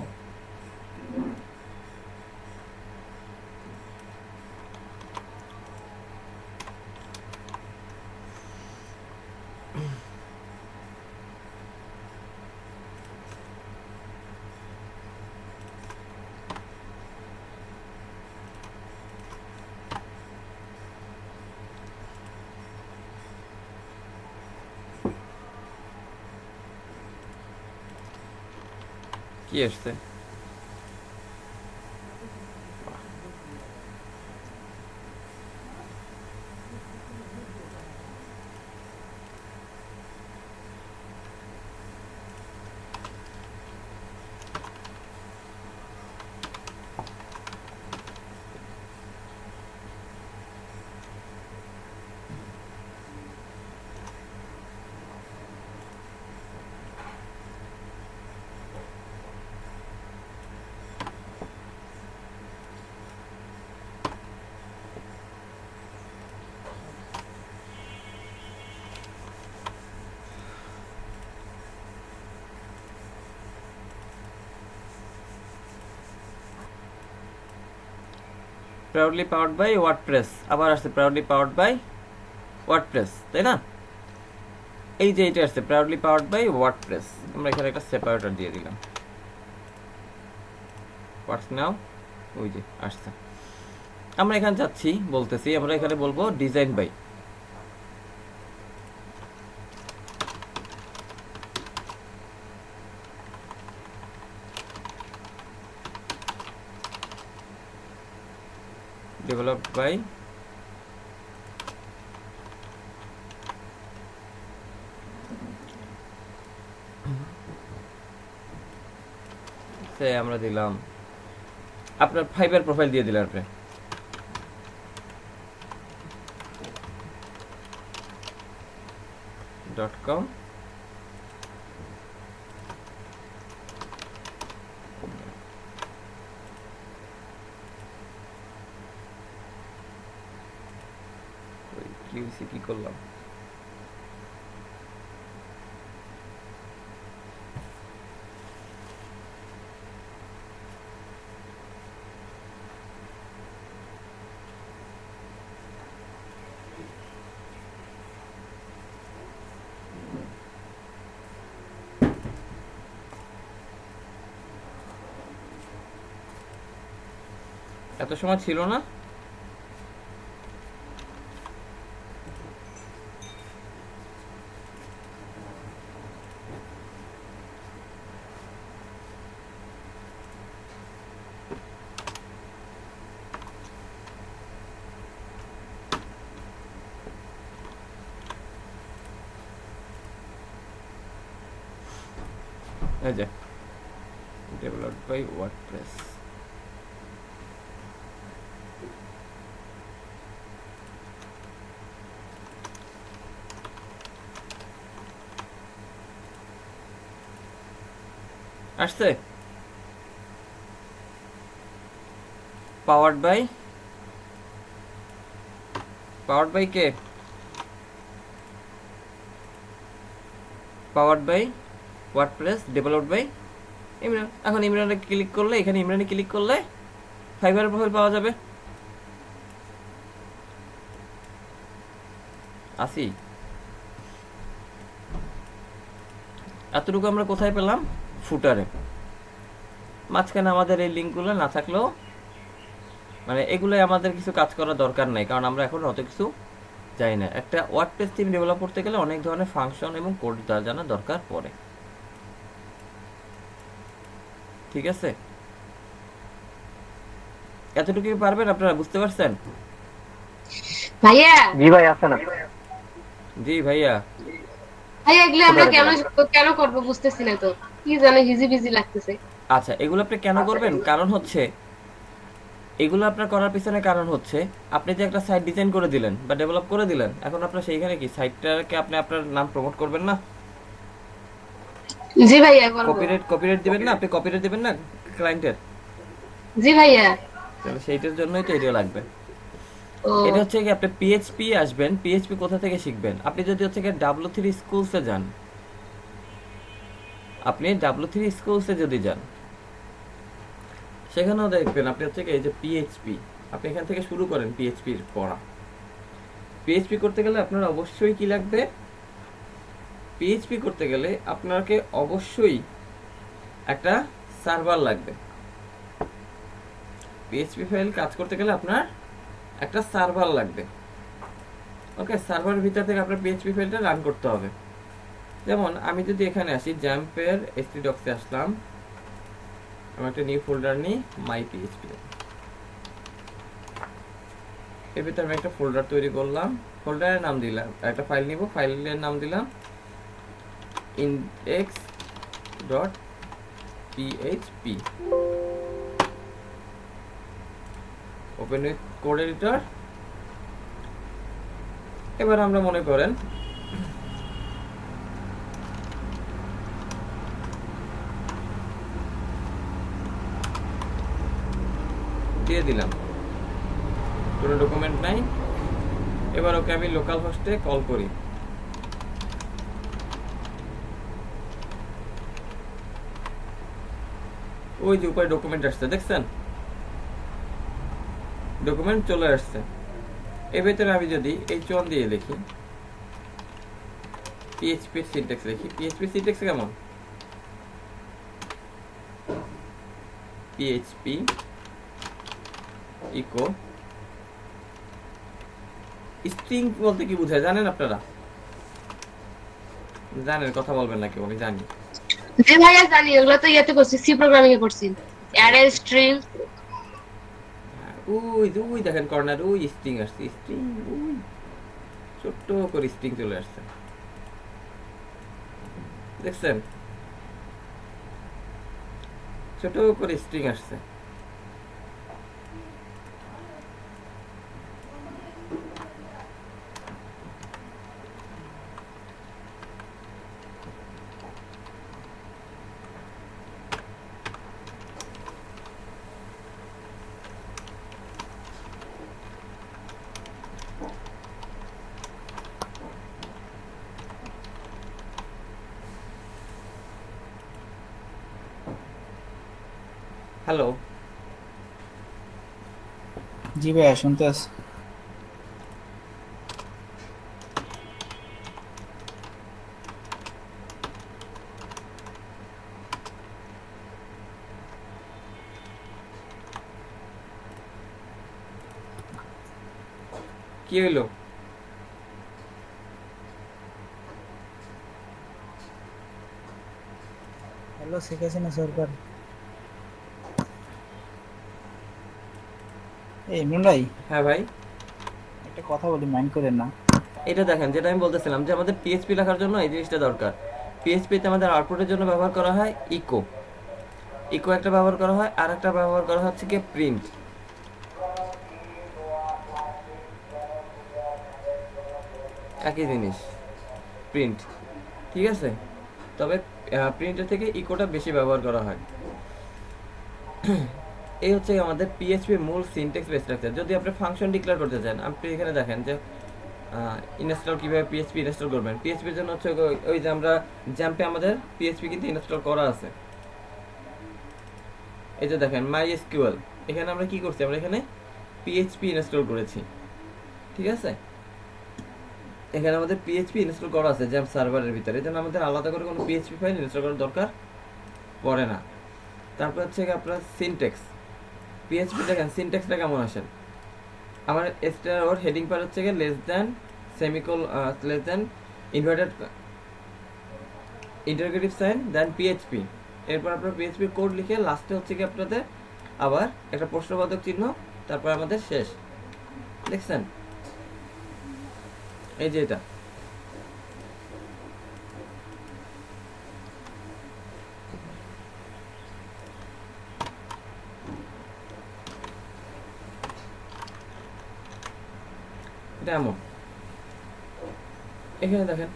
কি আসছে? প্রাউডলি পাওয়ার্ড বাই ওয়ার্ডপ্রেস, আবার আসছে প্রাউডলি পাওয়ার্ড বাই ওয়ার্ডপ্রেস, তাই না? এই যে এটা আসছে প্রাউডলি পাওয়ার্ড বাই ওয়ার্ডপ্রেস, আমরা এখানে একটা সেপারেটর দিয়ে দিলাম। হোয়াটস নাও, ওই যে আসছে। আমরা এখানে যাচ্ছি, বলতেছি আমরা এখানে বলবো ডিজাইন বাই, developed by সে আমরা দিলাম আপনার ফাইবার প্রোফাইল দিয়ে দিলাম আপনি, .com কি করলাম, এত সময় ছিল না। এই যে developed by WordPress, আসছে পাওয়ার্ড বাই কে, powered by WordPress, developed by Imran. এখন ইমরানে ক্লিক করলে, এখানে ইমরানে ক্লিক করলে ফাইবার প্রোফাইল পাওয়া যাবে। আসি, এতটুকু আমরা কোথায় পেলাম? ফুটারে। মাঝখানে আমাদের এই লিঙ্কগুলো না থাকলেও, মানে এগুলোই আমাদের কিছু কাজ করার দরকার নাই, কারণ আমরা এখন অত কিছু জানি না। একটা ওয়ার্ডপ্রেস থিম ডেভেলপ করতে গেলে অনেক ধরনের ফাংশন এবং কোড জানা দরকার পড়ে, ঠিক আছে? এতটুকু পারবেন আপনারা, বুঝতে পারছেন? ভাইয়া, জি ভাই আছে না? জি ভাইয়া। ভাইয়া এগুলো আমরা কেন করব বুঝতেছি না তো, কি জানে হিজি বিজি লাগতেছে। আচ্ছা, এগুলো আপনি কেন করবেন? কারণ হচ্ছে, এগুলো আপনার করার পিছনে কারণ হচ্ছে, আপনি যে একটা সাইট ডিজাইন করে দিলেন বা ডেভেলপ করে দিলেন, এখন আপনার সেইখানে কি সাইটটাকে আপনি আপনার নাম প্রমোট করবেন না? জি ভাইয়া করব। কপিরাইট দিবেন না? আপনি কপিরাইট দিবেন না ক্লায়েন্টের? জি ভাইয়া। তাহলে সেইটার জন্যই তো এটা লাগবে। ও এটা হচ্ছে কি আপনি পিএইচপি আসবেন, পিএইচপি কোথা থেকে শিখবেন? আপনি যদি হচ্ছে কি W3 স্কুলসে যান, আপনি W3 স্কুলসে যদি যান, সেখানেও দেখবেন আপনি হচ্ছে কি এই যে পিএইচপি, আপনি এখান থেকে শুরু করেন পিএইচপির পড়া। পিএইচপি করতে গেলে আপনার অবশ্যই কি লাগবে? পিএইচপি করতে গেলে আপনাকে অবশ্যই একটা সার্ভার লাগবে। পিএইচপি ফাইল কাজ করতে গেলে আপনার একটা সার্ভার লাগবে। ওকে, সার্ভারের ভিতর থেকে আপনার পিএইচপি ফাইলটা রান করতে হবে। যেমন আমি যদি এখানে আসি, জ্যাম্পের htdocs-এ আসলাম, আমি একটা নিউ ফোল্ডার নিই, মাই পিএইচপি। এর ভিতরে আমি একটা ফোল্ডার তৈরি করলাম, ফোল্ডারের নাম দিলাম, একটা ফাইল নিব, ফাইলের নাম দিলাম index.php, open with code editor. এবার আমরা মনে করেন দিয়ে দিলাম, কোনো ডকুমেন্ট নাই। এবার ওকে আমি লোকাল হোস্টে কল করি। ওই যে উপরে ডকুমেন্ট আসছে, দেখছেন? ডকুমেন্ট চলে আসছে। এর ভিতরে আমি যদি h1 দিয়ে লিখি, PHP সিনট্যাক্স লিখি, PHP সিনট্যাক্স কেমন? PHP ইকো স্ট্রিং বলতে কি বোঝায় জানেন আপনারা? জানেন, কথা বলবেন নাকি? আমি জানি। জি ভাইয়া জানি, ওগুলো তো ইয়াতে করছি, সি প্রোগ্রামিং এ করছি। Array, string. ওই দেখেন কর্নার, ওই স্ট্রিং আসছে, স্ট্রিং ওই ছোট্ট করে স্ট্রিং চলে আসছে, দেখছেন? ছোট করে স্ট্রিং আসছে। হ্যালো, জি ভাইয়া শুনতে আছি। কি হইলো? হ্যালো, শেখ হাসিনা সরকার। এই ইমরান ভাই, হ্যাঁ ভাই, একটা কথা বলি, মাইন্ড করেন না। এটা দেখেন যেটা আমি বলতেছিলাম যে আমাদের পিএইচপি লেখার জন্য এই জিনিসটা দরকার। পিএইচপিতে আমাদের আউটপুটের জন্য ব্যবহার করা হয় ইকো, ইকো একটা ব্যবহার করা হয়, আর একটা ব্যবহার করা হচ্ছে কি প্রিন্ট। একই জিনিস, প্রিন্ট, ঠিক আছে? তবে প্রিন্টের থেকে ইকোটা বেশি ব্যবহার করা হয়। এই হচ্ছে আমাদের পিএইচপি মূল সিনট্যাক্স বা স্ট্রাকচার। যদি আপনি ফাংশন ডিক্লেয়ার করতে চান, আপনি এখানে দেখেন যে ইনস্টল কিভাবে পিএইচপি ইনস্টল করবেন। পিএইচপির জন্য হচ্ছে ওই যে আমরা জ্যাম্পে আমাদের পিএইচপি কিন্তু ইনস্টল করা আছে। এই যে দেখেন মাই এসকিউএল, এখানে আমরা কি করছি? আমরা এখানে পিএইচপি ইনস্টল করেছি, ঠিক আছে? এখানে আমাদের পিএইচপি ইনস্টল করা আছে জ্যাম্প সার্ভারের ভিতরে, এই জন্য আমাদের আলাদা করে কোনো পিএইচপি ফাইল ইনস্টল করার দরকার পড়ে না। তারপর হচ্ছে আপনার সিনট্যাক্স। পিএইচপি দেখেন সিনট্যাক্সটা কেমন আসেন। আমার স্টার ওর হেডিং পার হচ্ছে গিয়ে less than semicolon less than inverted interrogative sign then PHP. এরপর আপনার পিএইচপি কোড লিখে লাস্টে হচ্ছে কি আপনাদের আবার একটা প্রশ্নবোধক চিহ্ন, তারপর আমাদের শেষ। দেখছেন? এই যে এটা এমন। এখানে দেখেন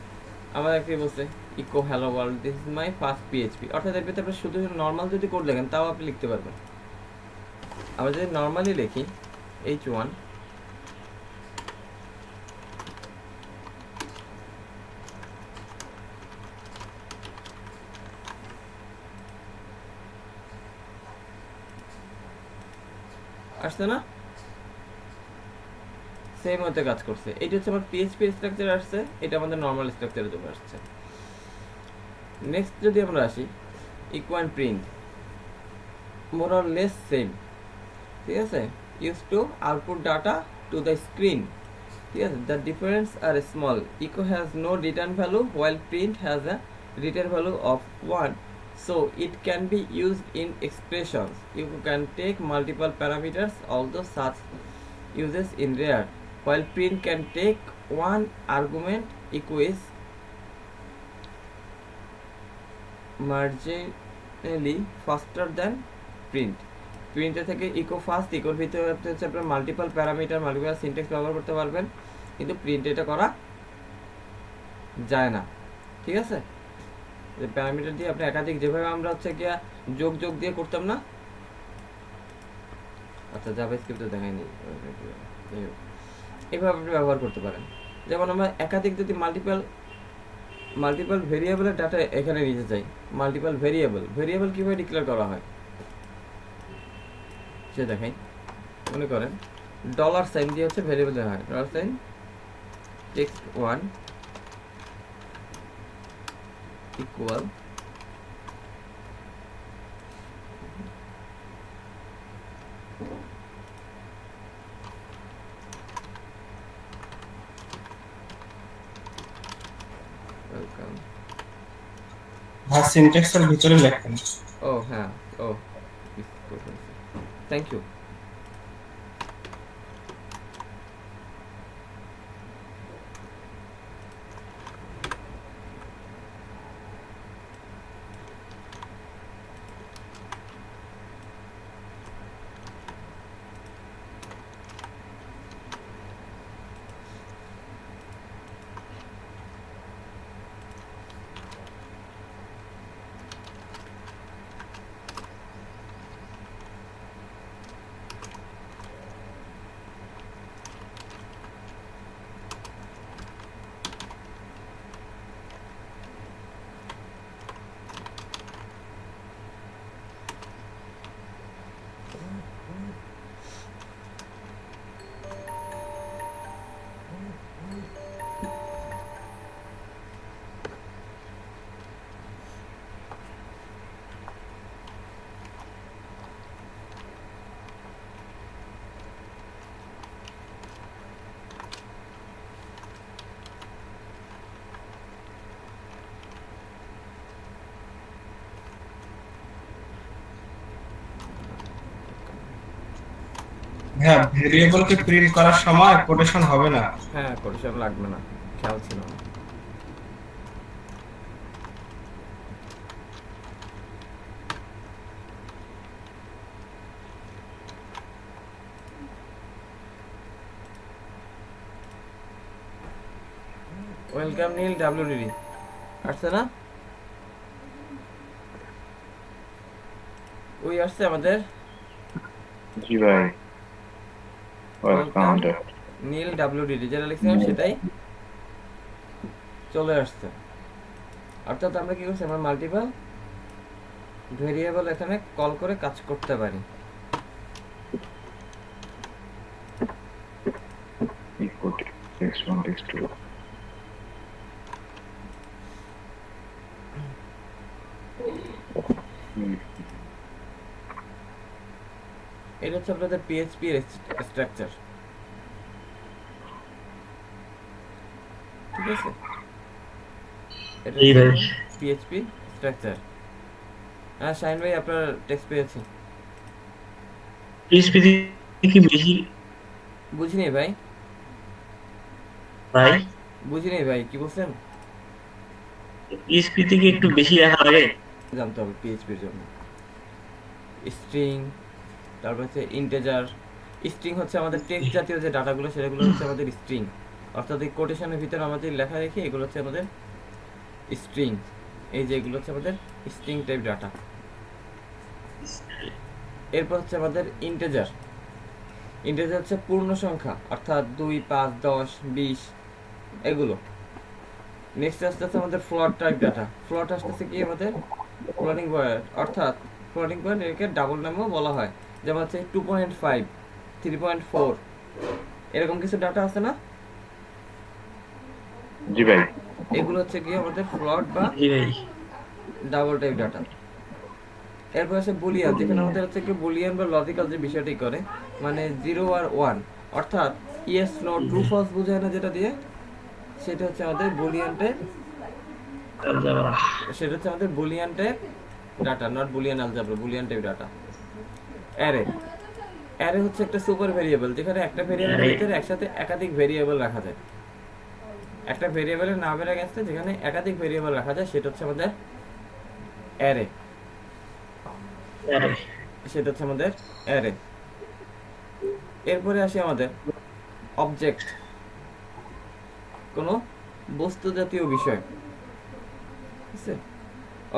আমার একটি বলছে echo hello world this is my first PHP, অর্থাৎ এর ভিতরে আপনি শুধু নর্মাল যদি কোড লেখেন তাও আপনি লিখতে পারবেন। আমরা যদি নর্মালি লিখি h1 আসছে না, সেম হতে কাজ করছে। এটা হচ্ছে আমার পিএইচপি স্ট্রাকচার আসছে, এটা আমাদের নর্মাল স্ট্রাকচারে চলে আসছে। নেক্সট যদি আমরা আসি equal print, more or less same, ঠিক আছে, use to output data to the screen, ঠিক আছে, the difference are small, echo has no return value while print has a return value of 1, so it can be used in expressions. You can take multiple parameters, although such uses in rare, while print can take one argument. Echo is marginally faster than print. প্রিন্টের থেকে eco fast, ইকোর ভিতরে হচ্ছে আপনার multiple parameter, multiple syntax ব্যবহার করতে পারবেন, কিন্তু প্রিন্টে এটা করা যায় না, ঠিক আছে। যে প্যারামিটার দিয়ে আপনি একাধিক, যেভাবে আমরা হচ্ছে গিয়া যোগ দিয়ে করতাম না, আচ্ছা জাভাস্ক্রিপ্টে দেখাইনি, এইভাবে আপনি ব্যবহার করতে পারেন। যেমন আমরা একাধিক যদি মাল্টিপল ভেরিয়েবলের ডাটা এখানে নিতে চাই, মাল্টিপল ভেরিয়েবল কিভাবে ডিক্লেয়ার করা হয় সে দেখাই। মনে করেন ডলার সাইন দিয়ে হচ্ছে ভেরিয়েবল দেওয়া হয়, dollar sign text1 equal welcome. হ্যাঁ, সিনট্যাক্সের ভিতরে লেখেন। ও হ্যাঁ, ও থ্যাংক ইউ। হ্যাঁ, ভেরিয়েবলকে প্রিন্ট করার সময় কোটেশন হবে না। হ্যাঁ, কোটেশন লাগবে না, খেয়াল ছিল না। ওয়েলকাম নীল ডাব্লিউডিডি, আসছে না? ওই আসছে আমাদের জি ভাই, ওয়েলকাম। নীল ডাব্লিউডিডি যেটা লিখছিলাম সেটাই চলে আসছে। অর্থাৎ আমরা কি করছি, আমরা মাল্টিপল ভেরিয়েবল এখানে কল করে কাজ করতে পারি। text1 text2 এটা হচ্ছে আপনাদের পিএইচপি স্ট্রাকচার, ঠিক আছে, এটা পিএইচপি স্ট্রাকচার। হ্যাঁ শাহিন ভাই, আপনার টেক্সট পেয়েছি। পিএইচপি কি বেশি বুঝিনি ভাই, ভাই বুঝিনি ভাই, কি বলছেন? পিএইচপি থেকে একটু বেশি লেখা লাগে, জানতে হবে পিএইচপির জন্য। স্ট্রিং, তারপর হচ্ছে ইন্টিজার। স্ট্রিং হচ্ছে আমাদের টেক্সট জাতীয় যে ডাটাগুলো, সেগুলো হচ্ছে আমাদের স্ট্রিং, অর্থাৎ এই কোটেশনের ভিতরে আমাদের লেখা রেখে এগুলো হচ্ছে আমাদের স্ট্রিং। এই যে এগুলো হচ্ছে আমাদের স্ট্রিং টাইপ ডাটা। এরপর হচ্ছে আমাদের ইন্টিজার। ইন্টিজার হচ্ছে পূর্ণ সংখ্যা, অর্থাৎ 2, 5, 10, 20 এগুলো। নেক্সট আসতেছে আমাদের ফ্লোট টাইপ ডাটা। ফ্লোট আসতেছে কি আমাদের ফ্লোটিং পয়েন্ট, অর্থাৎ ফ্লোটিং পয়েন্ট একে ডাবল নামেও বলা হয়, যেমন হচ্ছে 2.5, 3.4 এরকম কিছু ডাটা আছে না? জি ভাই। এগুলো হচ্ছে কি আমাদের ফ্লোট বা জি ভাই। Double type data. এরপর আছে বুলিয়ান, যেখানে আমাদের হচ্ছে কি বুলিয়ান বা লজিক্যাল যে বিষয়টি করে, মানে 0 আর 1, অর্থাৎ ইয়েস নো ট্রু ফলস বোঝায় না যেটা দিয়ে, সেটা হচ্ছে আমাদের বুলিয়ান টাইপ, সেটা হচ্ছে আমাদের Boolean type data, not Boolean algebra, Boolean type data. Array, array হচ্ছে একটা সুপার ভেরিয়েবল, যেখানে একটা ভেরিয়েবলের ভিতরে একসাথে একাধিক ভেরিয়েবল রাখা যায়। একটা ভেরিয়েবলের নামের এগেইনস্টে যেখানে একাধিক ভেরিয়েবল রাখা যায়, সেটা হচ্ছে আমাদের অ্যারে। সেটা হচ্ছে আমাদের অ্যারে। এরপরে আসি আমাদের অবজেক্ট, কোনো বস্তু জাতীয় বিষয়, ঠিক আছে?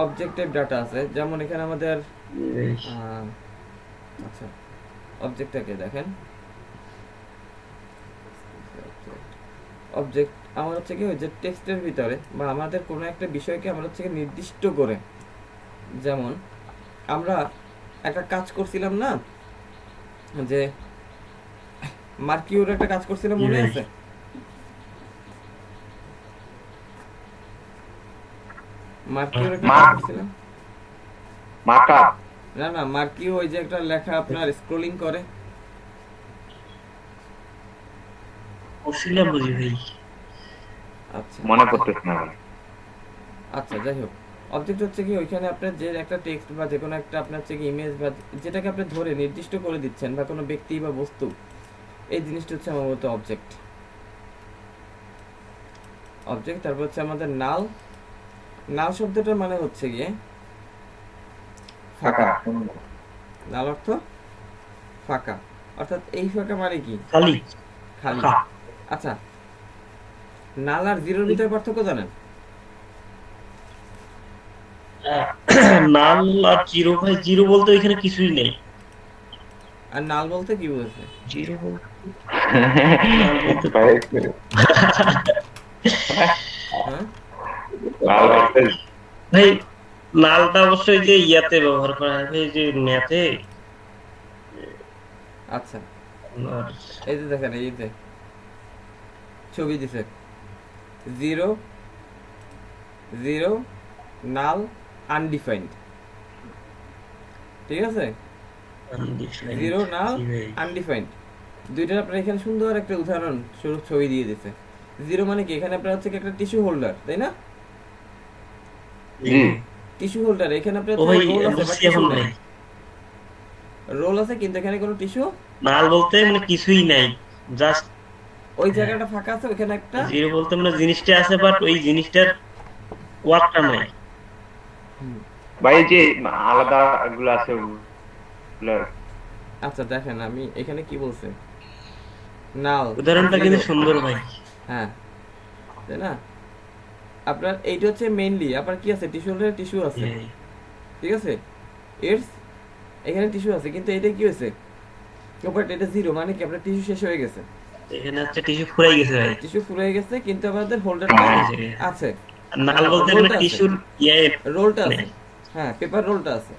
অবজেক্ট টাইপ ডাটা আছে, যেমন এখানে আমাদের আচ্ছা অবজেক্টটাকে দেখেন। অবজেক্ট আমার হচ্ছে কি ওই যে টেক্সটের ভিতরে বা আমাদের কোনো একটা বিষয়কে আমরা হচ্ছে কি নির্দিষ্ট করে, যেমন আমরা একটা কাজ করছিলাম না, যে মার্কিউর একটা কাজ করছিলাম, মনে আছে? মার্কিউর একটা কাজ করছিলাম, মার্কআপ না না, মার্কিউ ওই যে একটা লেখা আপনার স্ক্রলিং করে, করছিলাম বুঝি ভাই। আচ্ছা মনে পড়তেছে না ভাই। আচ্ছা যাই হোক, অবজেক্ট হচ্ছে কি ওইখানে আপনার যে একটা টেক্সট বা যে কোনো একটা আপনার হচ্ছে কি ইমেজ বা যেটাকে আপনি ধরে নির্দিষ্ট করে দিচ্ছেন, বা কোনো ব্যক্তি বা বস্তু, এই জিনিসটা হচ্ছে আমার মতো অবজেক্ট। অবজেক্ট। তারপর হচ্ছে আমাদের নাল। নাল শব্দটার মানে হচ্ছে গিয়ে ফাঁকা। নাল অর্থ ফাঁকা, অর্থাৎ এই ফাঁকা মানে কি? খালি। খালি। আচ্ছা, নাল আর জিরোর ভিতরে পার্থক্য জানেন? নাল আর জিরো ভাই, জিরো বলতে ওইখানে কিছুই নেই। আর নাল বলতে কি বলছে? জিরো বলতে হ্যাঁ ভাই, নালটা অবশ্যই যে ইয়াতে ব্যবহার করা হয় ভাই, যে ম্যাথে। আচ্ছা এই যে দেখেন, এই যে ছবি দিছে, 0 0 নাল আনডিফাইন্ড, ঠিক আছে? 0 নাল আনডিফাইন্ড, দুইটার আপনার এখানে সুন্দর একটা উদাহরণ স্বরূপ ছবি দিয়ে দিছে। 0 মানে কি? এখানে আপনার হচ্ছে একটা টিস্যু হোল্ডার, তাই না? টিস্যু হোল্ডার, এখানে আপনার রোল আছে কিন্তু এখানে কোনো টিস্যু। নাল বলতে মানে কিছুই নাই, জাস্ট ওই জায়গাটা ফাঁকা আছে, ওখানে একটা। জিরো বলতে মানে জিনিসটা আছে, বাট ওই জিনিসটার ওয়ার্কটা নাই। ভাই যে আলাদা গুলো আছে। আচ্ছা দেখেন, আমি এখানে কি বলছে, নাল উদাহরণটা কিন্তু সুন্দর ভাই। হ্যাঁ তাই না? আপনার এইটা হচ্ছে মেইনলি আপনার কি আছে, টিস্যু হোল্ডারে টিস্যু আছে, ঠিক আছে? এর এখানে টিস্যু আছে, কিন্তু এটা কি হয়েছে, বাট এটা 0 মানে কি আপনার টিস্যু শেষ হয়ে গেছে, এখানে হচ্ছে টিস্যু ফুরাই গেছে ভাই। টিস্যু ফুরাই গেছে, কিন্তু আমাদের হোল্ডারটা আছে। নাল বলতে মানে টিস্যুর রোলটা আছে, হ্যাঁ পেপার রোলটা আছে,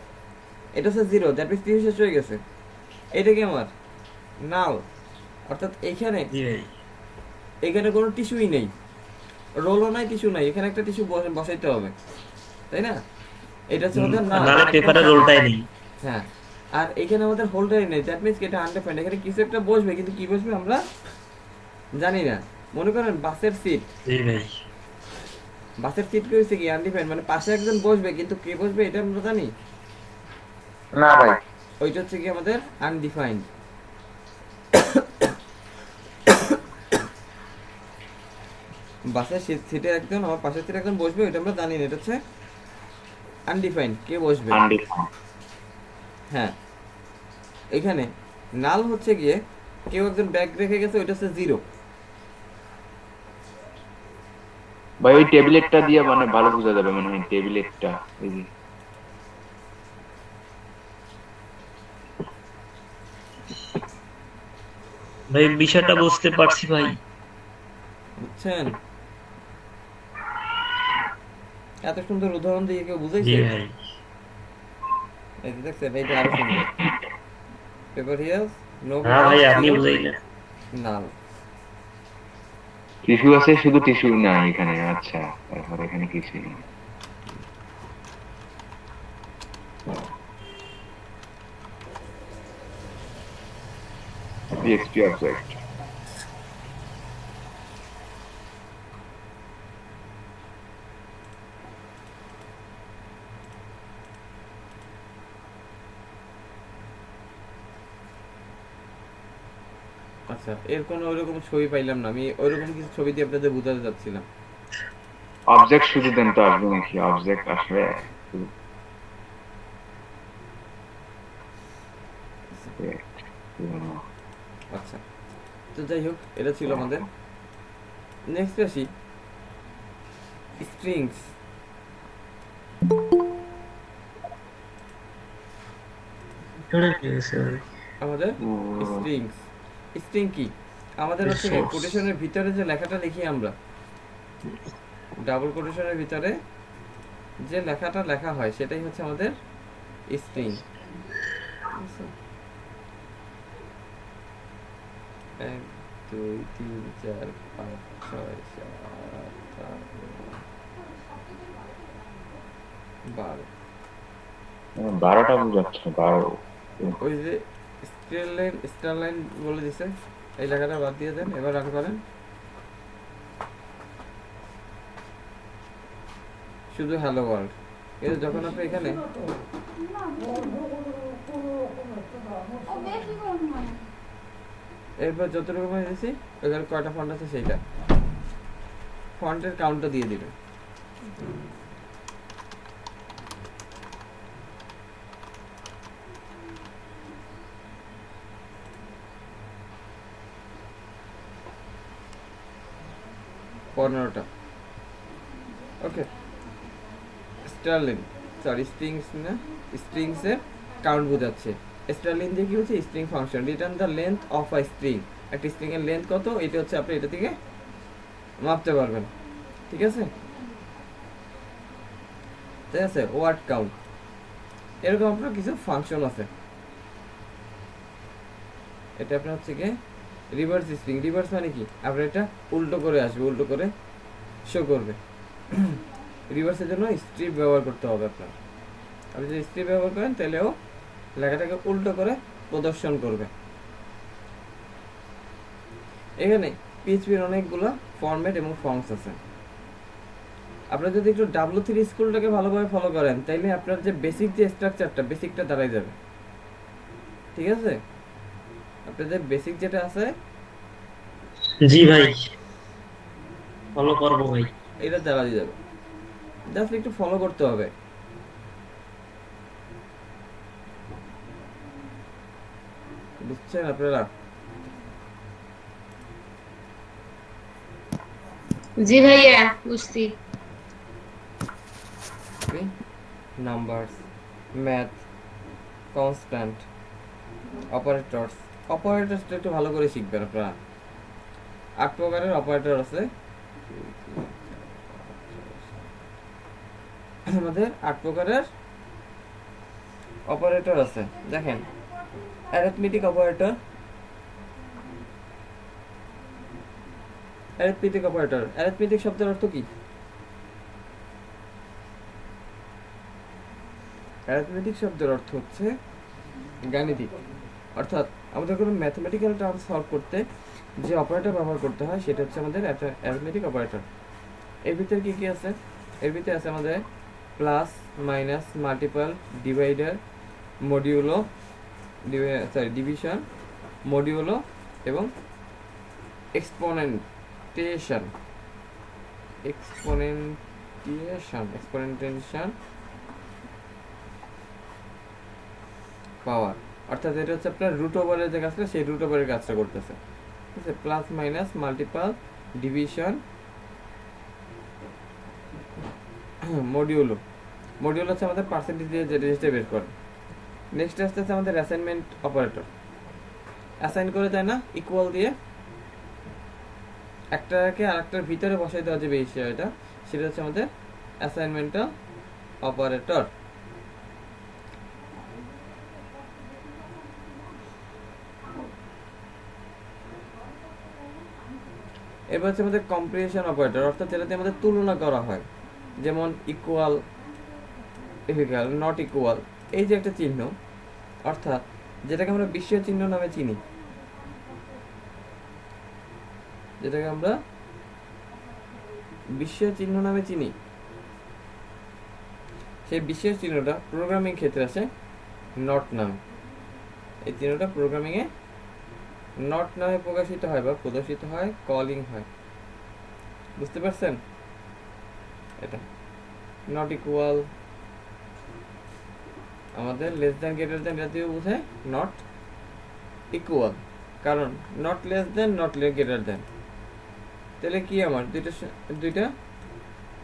এটা হচ্ছে 0, দ্যাট মিন্স টিস্যু শেষ হয়ে গেছে। এটা কি আমার নাল, অর্থাৎ এইখানে এখানে কোনো টিস্যুই নেই, রোলও নাই, টিস্যু নাই, এখানে একটা টিস্যু বসাইতে হবে, তাই না? এটা হচ্ছে আমাদের নাল, পেপারের রোলটাই নেই। হ্যাঁ, আর এখানে আমাদের হোল্ডারই নেই, দ্যাট মিন্স এটা আনডিফাইন্ড। এখানে কিছু একটা বসবে, কিন্তু কি বসবে আমরা জানি না। মনে করেন বাসের সিট, বাসের সিট কি হয়েছে কি আনডিফাইন্ড, মানে পাশে একজন বসবে, কিন্তু কে বসবে এটা আমরা জানি না ভাই। ওইটা হচ্ছে কি আমাদের আনডিফাইন্ড। বাসের সিটে একজন, আমার পাশের সিটে একজন বসবে, এটা আমরা জানি না, এটা হচ্ছে আনডিফাইন্ড, কে বসবে। হ্যাঁ, এখানে নাল হচ্ছে গিয়ে কেউ একজন ব্যাগ রেখে গেছে, ওইটা হচ্ছে 0। ভাই ওই ট্যাবলেটটা দিয়ে মানে ভালো বোঝা যাবে মনে হয়, ট্যাবলেটটা এই যে ভাই বিষয়টা বুঝতে পারছি ভাই। বুঝছেন? এত সুন্দর উদাহরণ দিয়ে কেউ জি বুঝাইছে? ভাই। এই যে দেখছেন, এইটা আরো সুন্দর। পেপার হিয়ার নো হ্যাঁ ভাই আপনি পেপার বুঝাইলেন। নাল। টিস্যু আছে, শুধু টিস্যু না এখানে। আচ্ছা, তারপর এখানে কিছু নেই। PHP object. আচ্ছা, এর কোনো ওইরকম ছবি পাইলাম না। আমি ওইরকম কিছু ছবি দিয়ে আপনাদের বোঝাতে চাচ্ছিলাম। অবজেক্ট শুধু দেন তো আসবে নাকি? অবজেক্ট আসবে। আচ্ছা, তো যাই হোক, এটা ছিল আমাদের। নেক্সট আসি স্ট্রিংস। আমাদের স্ট্রিংস, স্ট্রিং কি? আমাদের হচ্ছে কোটেশনের ভিতরে যে লেখাটা লিখি আমরা, ডাবল কোটেশনের ভিতরে যে লেখাটা লেখা হয় সেটাই হচ্ছে আমাদের স্ট্রিং। 1 2 3 4 5 6 7 8 9 10 12টা বুঝাচ্ছে, 12। ওই যে স্টার লাইন বলে দিছে, এই লেখাটা বাদ দিয়ে দেন। এবার রান করেন, শুধু হ্যালো ওয়ার্ল্ড। এই যখন আপনি এখানে এরপর যত রকম দিয়েছি ওইখানে কয়টা ফন্ট আছে সেইটা ফন্টের কাউন্টটা দিয়ে দিবেন। পনেরোটা। ওকে, স্টারলিন সরি স্ট্রিংস না, স্ট্রিংসের কাউন্ট বোঝাচ্ছে। স্টারলিন দিয়ে কি হচ্ছে? String function return the length of a string. একটা স্ট্রিং এর লেন্থ কত, এটা হচ্ছে আপনি এটা থেকে মাপতে পারবেন। ঠিক আছে, ঠিক আছে। ওয়ার্ড কাউন্ট, এরকম আপনার কিছু ফাংশন আছে। এটা আপনার হচ্ছে কি রিভার্স স্ট্রিং। রিভার্স মানে কি? আপনার এটা উল্টো করে আসবে, উল্টো করে শো করবে। রিভার্সের জন্য স্ট্রিপ ব্যবহার করতে হবে আপনার। আপনি যদি স্ট্রিপ ব্যবহার করেন তাহলেও লেখাটাকে উল্টো করে প্রদর্শন করবে। এখানে পিএইচপির অনেকগুলো ফরম্যাট এবং ফর্মস আছে। আপনারা যদি একটু W3 স্কুলটাকে ভালোভাবে ফলো করেন তাইলে আপনার যে বেসিক যে স্ট্রাকচারটা, বেসিকটা দাঁড়াই যাবে। ঠিক আছে, আপনাদের বেসিক যেটা আছে, জি ভাই ফলো করবো ভাই। এটা দাঁড়াই যাবে। জাস্ট একটু ফলো করতে হবে। বুঝছেন আপনারা? জি ভাইয়া বুঝছি। Numbers, math, constant, operators. অপারেটরসটা একটু ভালো করে শিখবেন আপনারা। 8 প্রকারের অপারেটর আছে আমাদের। 8 প্রকারের অপারেটর আছে। দেখেন, arithmetic operator, arithmetic operator. Arithmetic শব্দের অর্থ কি? অ্যারিথমেটিক শব্দের অর্থ হচ্ছে গাণিতিক। অর্থাৎ আমাদের কোনো ম্যাথমেটিক্যাল টার্ম সলভ করতে যে অপারেটর ব্যবহার করতে হয় সেটা হচ্ছে আমাদের অ্যারিথমেটিক অপারেটর। এর ভিতরে কি কি আছে? এর ভিতরে আছে আমাদের plus, minus, multiple, divider, modulo, division, modulo এবং এক্সপোনেন্টেশন। এক্সপোনেন্টেশন পাওয়ার। অর্থাৎ এটা হচ্ছে আপনার রুট ওভারের যে কাজটা, সেই রুট ওভারের কাজটা করতেছে। ঠিক আছে, plus, minus, multiple, division, modulo. Module হচ্ছে আমাদের পার্সেন্টেজ দিয়ে যে জিনিসটা বের করে। নেক্সট আসতেছে আমাদের অ্যাসাইনমেন্ট অপারেটর। অ্যাসাইন করে তাই না, ইকুয়াল দিয়ে একটাকে আরেকটার ভিতরে বসাই দেওয়া যে বিষয়টা, সেটা হচ্ছে আমাদের অ্যাসাইনমেন্টাল অপারেটর। এবার হচ্ছে আমাদের কম্পারিজন অপারেটর, অর্থাৎ যেটাতে আমাদের তুলনা করা হয়, যেমন ইকুয়াল, ইকুয়াল, নট ইকুয়াল, এই যে একটা চিহ্ন, অর্থাৎ যেটাকে আমরা বিশ্বীয় চিহ্ন নামে চিনি, যেটাকে আমরা বিশ্বীয় চিহ্ন নামে চিনি, সেই বিশেষ চিহ্নটা প্রোগ্রামিং ক্ষেত্রে আসে নট নামে। এই চিহ্নটা প্রোগ্রামিং এ নট নামে প্রকাশিত হয় বা প্রদর্শিত হয়, কলিং হয়। বুঝতে পারছেন? এটা নট ইকুয়াল আমাদের লেস দ্যান গ্রেটার দ্যান, এটা দিয়ে বোঝায় নট ইকুয়াল, কারণ not less than, not greater than, তাহলে কি আমার দুইটা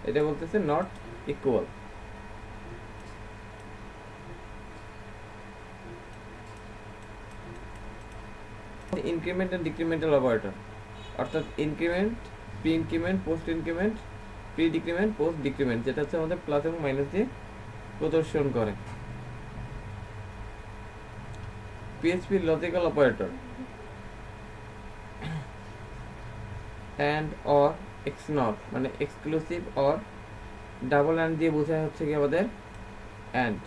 এটা বলতেছে not equal. Increment and decremental operator, অর্থাৎ increment, pre increment, post increment, pre decrement, post decrement, যেটা হচ্ছে আমাদের প্লাস এবং মাইনাস দিয়ে প্রদর্শন করে। PHP logical operator, and or XNOR, মানে এক্সক্লুসিভ অর ডাবল অ্যান্ড দিয়ে বোঝায় হচ্ছে কি আমাদের অ্যান্ড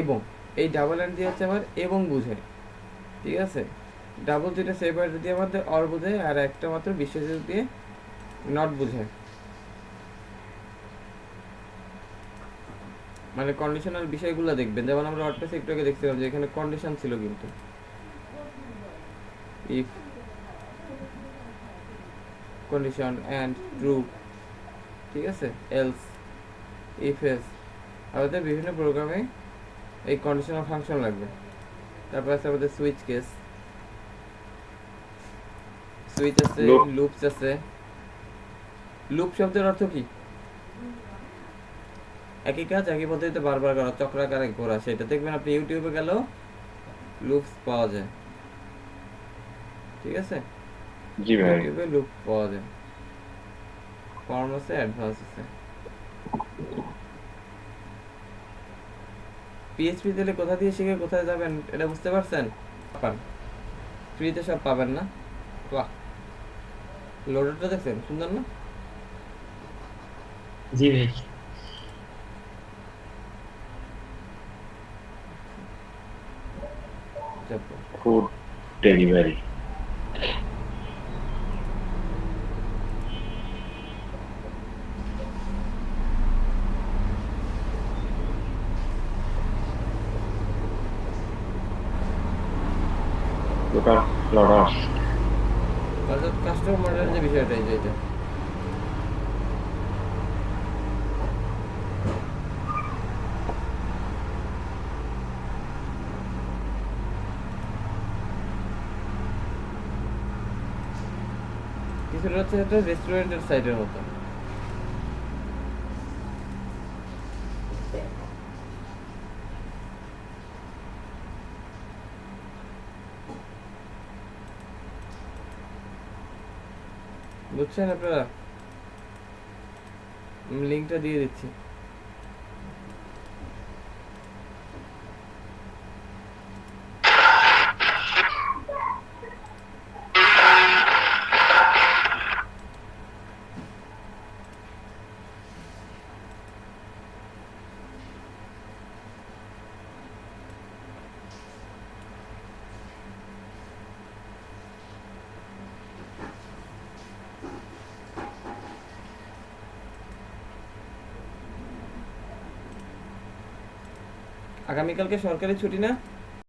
এবং, এই ডাবল অ্যান্ড দিয়ে হচ্ছে আবার এবং বোঝায়, ঠিক আছে। ডাবল দুইটা সেপারেটর দিয়ে আমাদের অর বোঝায়, আর একটা মাত্র বিশেষক দিয়ে নট বোঝায়, মানে কন্ডিশনাল বিষয়গুলো দেখবেন। যেমন আমরা ওয়ার্ডপ্রেসে একটু আগে দেখছিলাম যে এখানে কন্ডিশন ছিল, কিন্তু ইফ কন্ডিশন অ্যান্ড ট্রু, ঠিক আছে, এলস, ইফ এস, আমাদের বিভিন্ন প্রোগ্রামে এই কন্ডিশনাল ফাংশন লাগবে। তারপর আছে আমাদের সুইচ কেস, সুইচ আছে, লুপস আছে। লুপ শব্দের অর্থ কি? একই কাজ একই পদ্ধতিতে বারবার করা, চক্রাকারে ঘোরা। সেটা দেখবেন আপনি ইউটিউবে গেলেও লুপস পাওয়া যায়, ঠিক আছে। জি ভাই, ইউটিউবে লুপ পাওয়া যায়, ফর্ম আছে, অ্যাডভান্স আছে। পিএইচপি দিলে কোথা দিয়ে শিখে কোথায় যাবেন এটা বুঝতে পারছেন? ফ্রিতে সব পাবেন না? বাহ, লোডারটা দেখছেন, সুন্দর না? জি ভাই। Food delivery. দোকান লড়াস, অর্থাৎ কাস্টমার মডেলের যে বিষয়টা, এই যে এটা কিছুটা হচ্ছে একটা রেস্টুরেন্টের সাইডের মতো। বুঝছেন আপনারা? লিঙ্কটা দিয়ে দিচ্ছি। আগামীকালকে সরকারি ছুটি না?